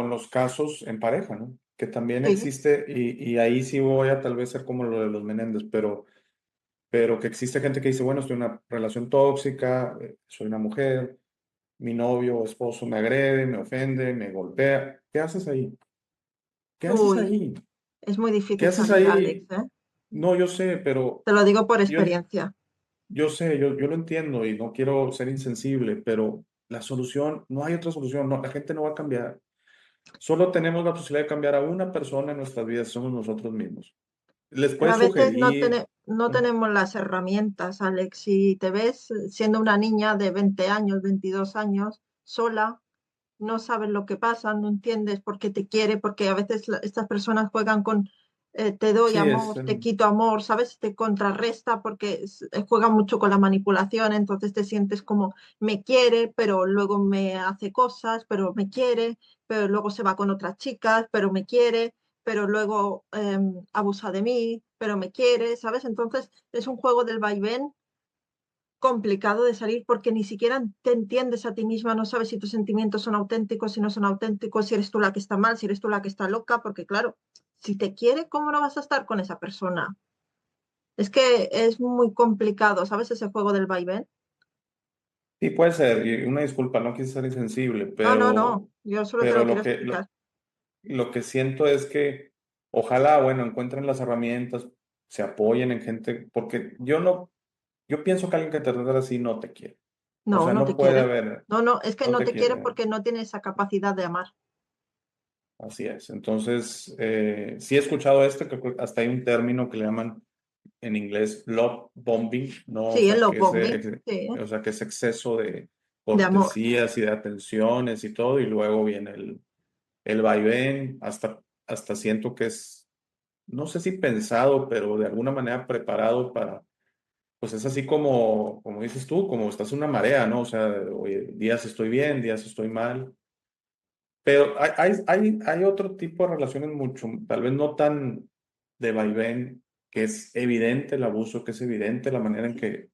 los casos en pareja, ¿no? Que también Sí. existe, y ahí sí voy a tal vez ser como lo de los Menéndez, pero que existe gente que dice, bueno, estoy en una relación tóxica, soy una mujer, mi novio o esposo me agrede, me ofende, me golpea. ¿Qué haces ahí? ¿Qué haces Uy, ahí? es muy ¿Qué difícil haces salir, Alex, ahí? ¿eh? No, yo sé, pero Te lo digo por yo, experiencia. yo sé, yo lo entiendo y no quiero ser insensible, pero la solución, no hay otra solución, no, la gente no va a cambiar. Solo tenemos la posibilidad de cambiar a una persona en nuestras vidas, somos nosotros mismos. Les Pero a puedes veces sugerir, no tenemos las herramientas, Alex. Si te ves siendo una niña de 20 años, 22 años, sola, no sabes lo que pasa, no entiendes por qué te quiere, porque a veces estas personas juegan con te doy sí, es, amor, te quito amor, ¿sabes? Te contrarresta porque juegan mucho con la manipulación, entonces te sientes como me quiere, pero luego me hace cosas, pero me quiere, pero luego se va con otras chicas, pero me quiere, pero luego abusa de mí, pero me quiere, ¿sabes? Entonces es un juego del vaivén complicado de salir porque ni siquiera te entiendes a ti misma, no sabes si tus sentimientos son auténticos, si no son auténticos, si eres tú la que está mal, si eres tú la que está loca, porque claro, si te quiere, ¿cómo no vas a estar con esa persona? Es que es muy complicado, ¿sabes? Ese juego del vaivén. sí puede ser, y una disculpa, no quise ser insensible, No, no, no, yo solo te pero lo quiero explicar. lo que siento es que ojalá, bueno, encuentren las herramientas, se apoyen en gente, porque yo no, yo pienso que alguien que te trata así no te quiere. O No, sea, no no te puede quiere. haber, No, no, es que no no te te quiere quiere. porque no tiene esa capacidad de amar. Así es. Entonces, sí he escuchado esto, que hasta hay un término que le llaman en inglés love bombing, ¿no? O Sí, el sea, love bombing, sí, o sea, que es exceso de de amor. cortesías y de atenciones y todo, y luego viene el vaivén, hasta siento que es, no sé si pensado, pero de alguna manera preparado para, pues es así como dices tú, como estás en una marea, ¿no? O sea, oye, días estoy bien, días estoy mal. Pero hay otro tipo de relaciones mucho, tal vez no tan de vaivén, que es evidente el abuso, que es evidente la manera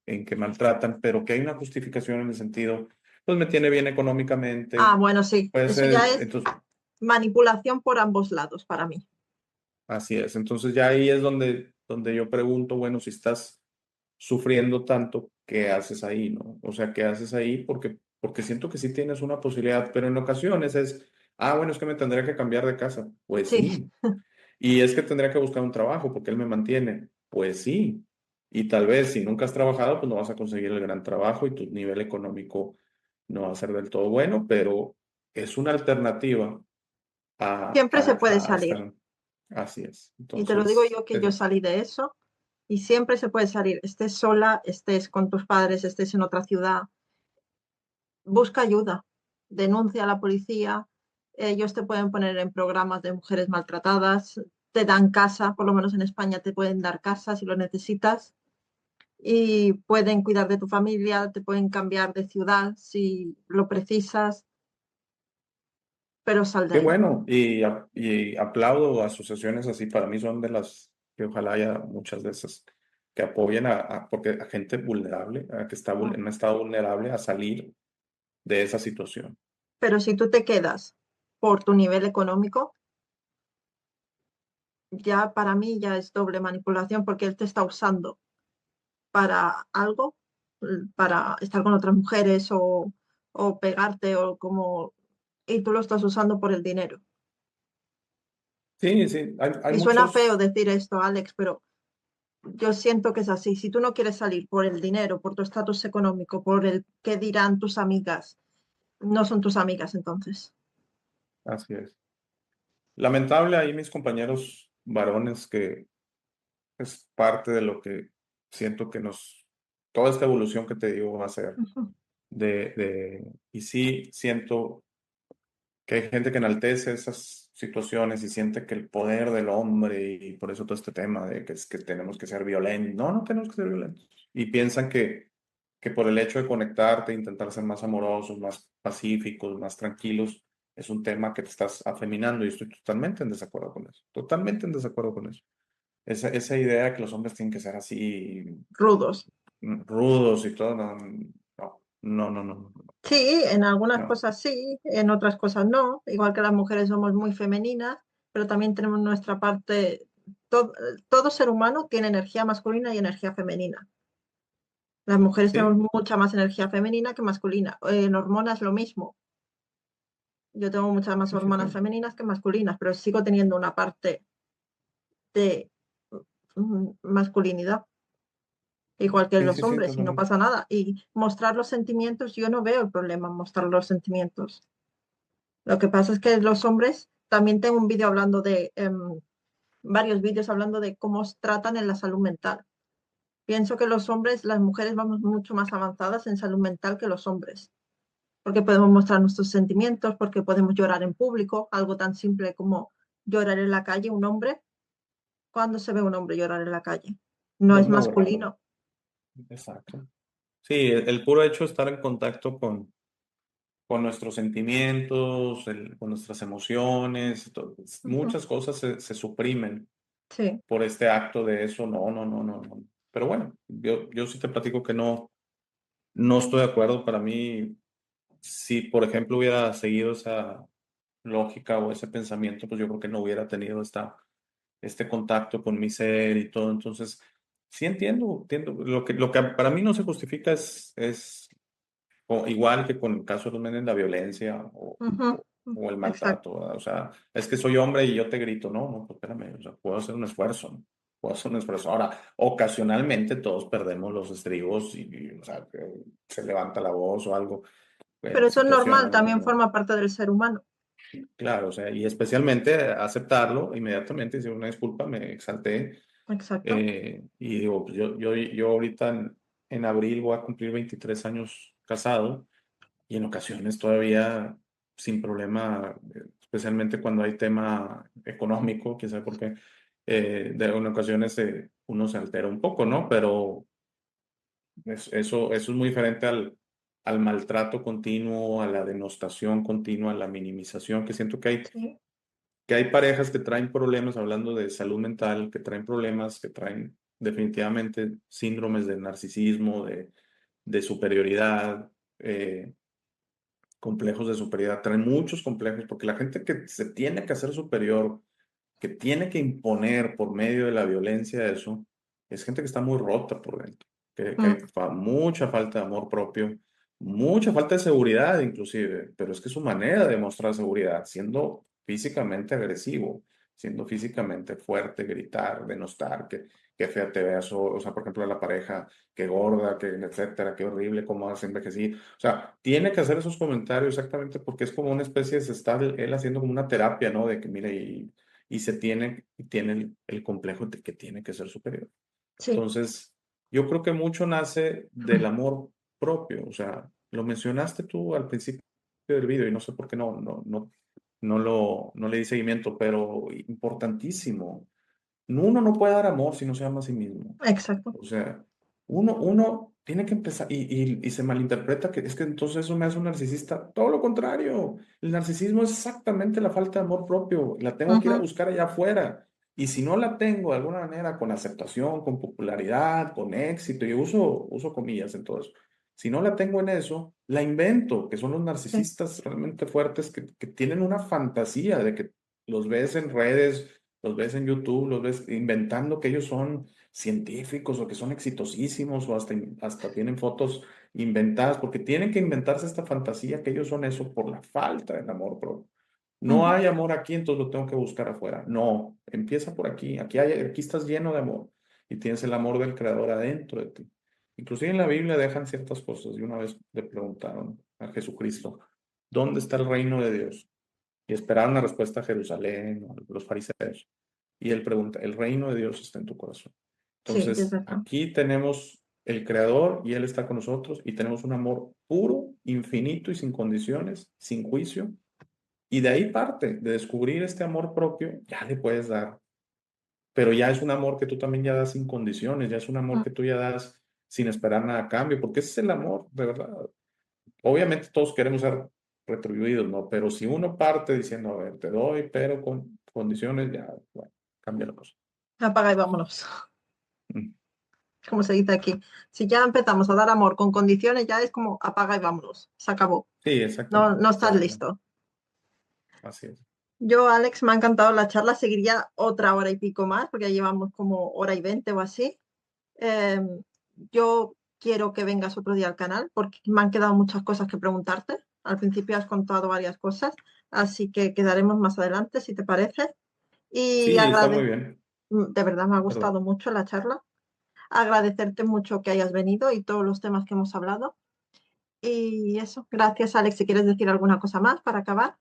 en que maltratan, pero que hay una justificación en el sentido, pues me tiene bien Ah, económicamente, bueno, sí, pues eso ya es entonces, manipulación por ambos lados para mí. así es. Entonces ya ahí es donde yo pregunto, bueno, si estás sufriendo tanto, ¿qué haces ahí, no? O sea, ¿qué haces ahí? Porque siento que sí tienes una posibilidad, pero en ocasiones bueno, es que me tendría que cambiar de casa. Pues Sí, sí. Y es que tendría que buscar un trabajo porque él me mantiene. Pues sí. Y tal vez si nunca has trabajado, pues no vas a conseguir el gran trabajo y tu nivel económico no va a ser del todo bueno, pero es una alternativa siempre se puede a salir. estar. Así es. Y te lo digo Entonces, yo que yo salí de eso y siempre se puede salir. Estés sola, estés con tus padres, estés en otra ciudad. Busca ayuda, denuncia a la policía. Ellos te pueden poner en programas de mujeres maltratadas, te dan casa, por lo menos en España te pueden dar casa si lo necesitas y pueden cuidar de tu familia, te pueden cambiar de ciudad si lo precisas, pero sal de qué ahí. bueno. Y aplaudo asociaciones así. Para mí son de las que ojalá haya muchas de esas que apoyen porque a gente vulnerable, a que está en un estado vulnerable a salir de esa situación. Pero si tú te quedas por tu nivel económico, ya para mí ya es doble manipulación porque él te está usando para algo, para estar con otras mujeres o pegarte o como, y tú lo estás usando por el dinero. Sí, sí, hay Y suena feo muchos. decir esto, Alex, pero yo siento que es así. Si tú no quieres salir por el dinero, por tu estatus económico, por el qué dirán tus amigas, no son tus amigas entonces. Así es. Lamentable ahí mis compañeros varones que es parte de lo que siento que toda esta evolución que te digo va a ser Ujú. y sí siento que hay gente que enaltece esas situaciones y siente que el poder del hombre y por eso todo este tema de que es que tenemos que ser violentos, no tenemos que ser violentos y piensan que por el hecho de conectarte, intentar ser más amorosos, más pacíficos, más tranquilos, es un tema que te estás afeminando y estoy totalmente en desacuerdo con eso, totalmente en desacuerdo con eso. Esa idea de que los hombres tienen que ser así rudos. rudos y todo, no, no, no, no, no, Sí, en algunas no. cosas sí, en otras cosas no. Igual que las mujeres somos muy femeninas, pero también tenemos nuestra parte. Todo ser humano tiene energía masculina y energía femenina. Las mujeres tenemos Sí, mucha más energía femenina que masculina. En hormonas lo mismo. Yo tengo muchas más sí, sí, hormonas sí, femeninas que masculinas, pero sigo teniendo una parte de masculinidad, igual que sí, los sí, sí, hombres, y no totalmente. pasa nada. Y mostrar los sentimientos, yo no veo el problema en mostrar los sentimientos. Lo que pasa es que los hombres, también tengo un vídeo hablando varios vídeos hablando de cómo os tratan en la salud mental. Pienso que los hombres, las mujeres vamos mucho más avanzadas en salud mental que los hombres, porque podemos mostrar nuestros sentimientos, porque podemos llorar en público, algo tan simple como llorar en la calle. Un hombre, ¿cuándo se ve un hombre llorar en la calle? No es Muy raro, masculino. exacto. Sí, el puro hecho de estar en contacto con nuestros sentimientos, con nuestras emociones, Ujú. muchas cosas se suprimen Sí. por este acto de eso, no, no, no, no, no. Pero bueno, yo sí te platico que no, no estoy de acuerdo. Para mí, si por ejemplo hubiera seguido esa lógica o ese pensamiento, pues yo creo que no hubiera tenido este contacto con mi ser y todo. Entonces, sí entiendo, entiendo. Lo que para mí no se justifica es igual que con el caso de los menes, la violencia Ujú. o el Exacto. maltrato, ¿verdad? O sea, es que soy hombre y yo te grito, no, no, pues espérame, o sea, puedo hacer un esfuerzo, ¿no? Puedo hacer un esfuerzo. Ahora, ocasionalmente todos perdemos los estribos o sea, que se levanta la voz o algo Pero en eso es normal, situaciones, también ¿verdad? forma parte del ser humano. Claro, o sea, y especialmente aceptarlo inmediatamente, decir una disculpa, me exalté. Exacto. Y digo, pues yo ahorita en abril voy a cumplir 23 años casado y en ocasiones todavía sin problema, especialmente cuando hay tema económico, quién sabe por qué, en ocasiones uno se altera un poco, ¿no? Pero eso es muy diferente al maltrato continuo, a la denostación continua, a la minimización, que siento Sí. que hay parejas que traen problemas, hablando de salud mental, que traen problemas, que traen definitivamente síndromes de narcisismo, de superioridad, complejos de superioridad, traen muchos complejos, porque la gente que se tiene que hacer superior, que tiene que imponer por medio de la violencia eso, es gente que está muy rota por dentro, que hay Mm. mucha falta de amor propio, mucha falta de seguridad inclusive, pero es que su manera de mostrar seguridad, siendo físicamente agresivo, siendo físicamente fuerte, gritar, denostar, que fea te veas, o sea, por ejemplo, la pareja, que gorda, que etcétera, qué horrible, cómo has envejecido. O sea, tiene que hacer esos comentarios exactamente porque es como una especie, se está él haciendo como una terapia, ¿no? De que, mire, y tiene el complejo de que tiene que ser superior. Sí. Entonces, yo creo que mucho nace del amor propio, o sea, lo mencionaste tú al principio del video y no sé por qué no le di seguimiento, pero importantísimo. Uno no puede dar amor si no se ama a sí mismo. Exacto. O sea, uno tiene que empezar y se malinterpreta que es que entonces eso me hace un narcisista. Todo lo contrario, el narcisismo es exactamente la falta de amor propio. La tengo que ir a Ujú. buscar allá afuera. Y si no la tengo de alguna manera con aceptación, con popularidad, con éxito, yo uso comillas en todo eso. Si no la tengo en eso, la invento, que son los Sí. narcisistas realmente fuertes que tienen una fantasía de que los ves en redes, los ves en YouTube, los ves inventando que ellos son científicos o que son exitosísimos o hasta tienen fotos inventadas, porque tienen que inventarse esta fantasía que ellos son eso por la falta del amor propio. No Ujú. hay amor aquí, entonces lo tengo que buscar afuera. No, empieza por aquí. Aquí estás lleno de amor y tienes el amor del Creador adentro de ti. Inclusive en la Biblia dejan ciertas cosas. Y una vez le preguntaron a Jesucristo, ¿dónde está el reino de Dios? Y esperaron la respuesta a Jerusalén, o a los fariseos. Y él pregunta, el reino de Dios está en tu corazón. Sí, es Entonces, verdad. aquí tenemos el Creador y Él está con nosotros y tenemos un amor puro, infinito y sin condiciones, sin juicio. Y de ahí parte, de descubrir este amor propio, ya le puedes dar, pero ya es un amor que tú también ya das sin condiciones, ya es un amor Mm. que tú ya das sin esperar nada a cambio, porque ese es el amor, de verdad. Obviamente todos queremos ser retribuidos, ¿no? Pero si uno parte diciendo, a ver, te doy, pero con condiciones, ya, bueno, cambia la cosa. Apaga y vámonos, Mm. como se dice aquí. Si ya empezamos a dar amor con condiciones, ya es como apaga y vámonos, se acabó. Sí, No, exactamente. no estás Ya, listo. así es. Yo, Alex, me ha encantado la charla, seguiría otra hora y pico más, porque ya llevamos como hora y 20 o así. Eh, yo quiero que vengas otro día al canal, porque me han quedado muchas cosas que preguntarte. Al principio has contado varias cosas, así que quedaremos más adelante, si te parece. Y Sí, está muy bien. de verdad me ha Perdón. gustado mucho la charla. Agradecerte mucho que hayas venido y todos los temas que hemos hablado. Y eso, gracias, Alex. Si quieres decir alguna cosa más para acabar.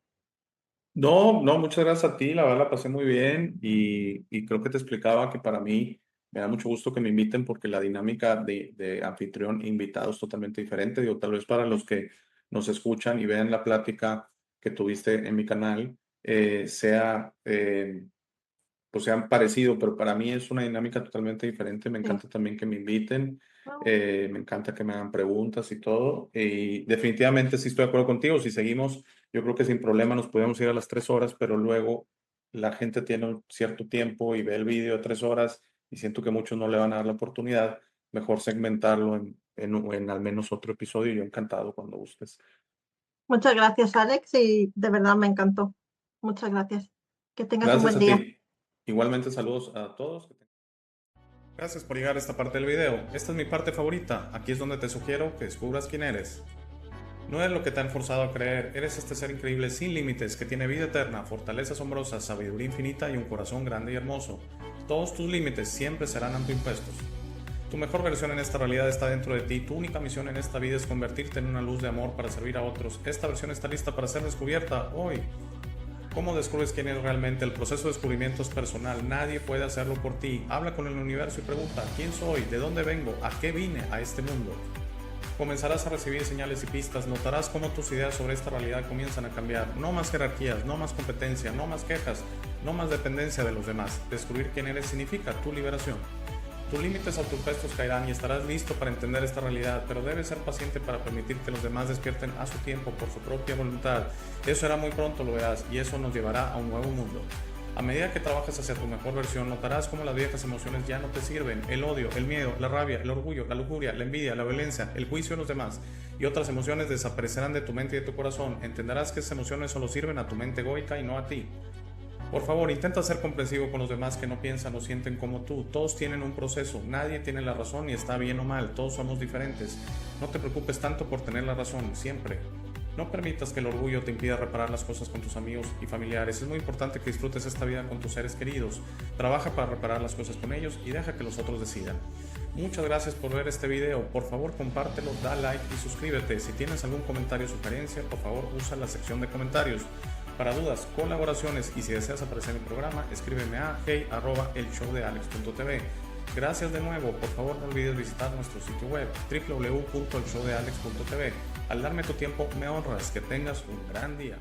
No, no, muchas gracias a ti, la verdad la pasé muy bien y creo que te explicaba que para mí me da mucho gusto que me inviten porque la dinámica de anfitrión e invitado es totalmente diferente. Digo, tal vez para los que nos escuchan y vean la plática que tuviste en mi canal, pues sean parecido, pero para mí es una dinámica totalmente diferente. Me Sí. encanta también que me inviten, me encanta que me hagan preguntas y todo. Y definitivamente sí estoy de acuerdo contigo. Si seguimos, yo creo que sin problema nos podemos ir a las 3 horas, pero luego la gente tiene un cierto tiempo y ve el vídeo de 3 horas y siento que muchos no le van a dar la oportunidad. Mejor segmentarlo en al menos otro episodio. Yo encantado cuando gustes. Muchas gracias, Alex, y de verdad me encantó. Muchas gracias. Que tengas un Gracias buen a día. ti. Igualmente saludos a todos. Gracias por llegar a esta parte del video. Esta es mi parte favorita. Aquí es donde te sugiero que descubras quién eres. No eres lo que te han forzado a creer, eres este ser increíble sin límites que tiene vida eterna, fortaleza asombrosa, sabiduría infinita y un corazón grande y hermoso. Todos tus límites siempre serán autoimpuestos. Tu mejor versión en esta realidad está dentro de ti. Tu única misión en esta vida es convertirte en una luz de amor para servir a otros. Esta versión está lista para ser descubierta hoy. ¿Cómo descubres quién eres realmente? El proceso de descubrimiento es personal. Nadie puede hacerlo por ti. Habla con el universo y pregunta: ¿quién soy? ¿De dónde vengo? ¿A qué vine a este mundo? Comenzarás a recibir señales y pistas. Notarás cómo tus ideas sobre esta realidad comienzan a cambiar. No más jerarquías, no más competencia, no más quejas, no más dependencia de los demás. Descubrir quién eres significa tu liberación. Tus límites autoimpuestos caerán y estarás listo para entender esta realidad, pero debes ser paciente para permitir que los demás despierten a su tiempo por su propia voluntad. Eso será muy pronto, lo verás, y eso nos llevará a un nuevo mundo. A medida que trabajas hacia tu mejor versión, notarás cómo las viejas emociones ya no te sirven. El odio, el miedo, la rabia, el orgullo, la lujuria, la envidia, la violencia, el juicio de los demás y otras emociones desaparecerán de tu mente y de tu corazón. Entenderás que esas emociones solo sirven a tu mente egoica y no a ti. Por favor, intenta ser comprensivo con los demás que no piensan o sienten como tú. Todos tienen un proceso, nadie tiene la razón y está bien o mal, todos somos diferentes. No te preocupes tanto por tener la razón, siempre. No permitas que el orgullo te impida reparar las cosas con tus amigos y familiares. Es muy importante que disfrutes esta vida con tus seres queridos. Trabaja para reparar las cosas con ellos y deja que los otros decidan. Muchas gracias por ver este video. Por favor, compártelo, da like y suscríbete. Si tienes algún comentario o sugerencia, por favor, usa la sección de comentarios. Para dudas, colaboraciones y si deseas aparecer en el programa, escríbeme a hey@elshowdealex.tv. Gracias de nuevo, por favor no olvides visitar nuestro sitio web www.elshowdealex.tv. Al darme tu tiempo me honras, que tengas un gran día.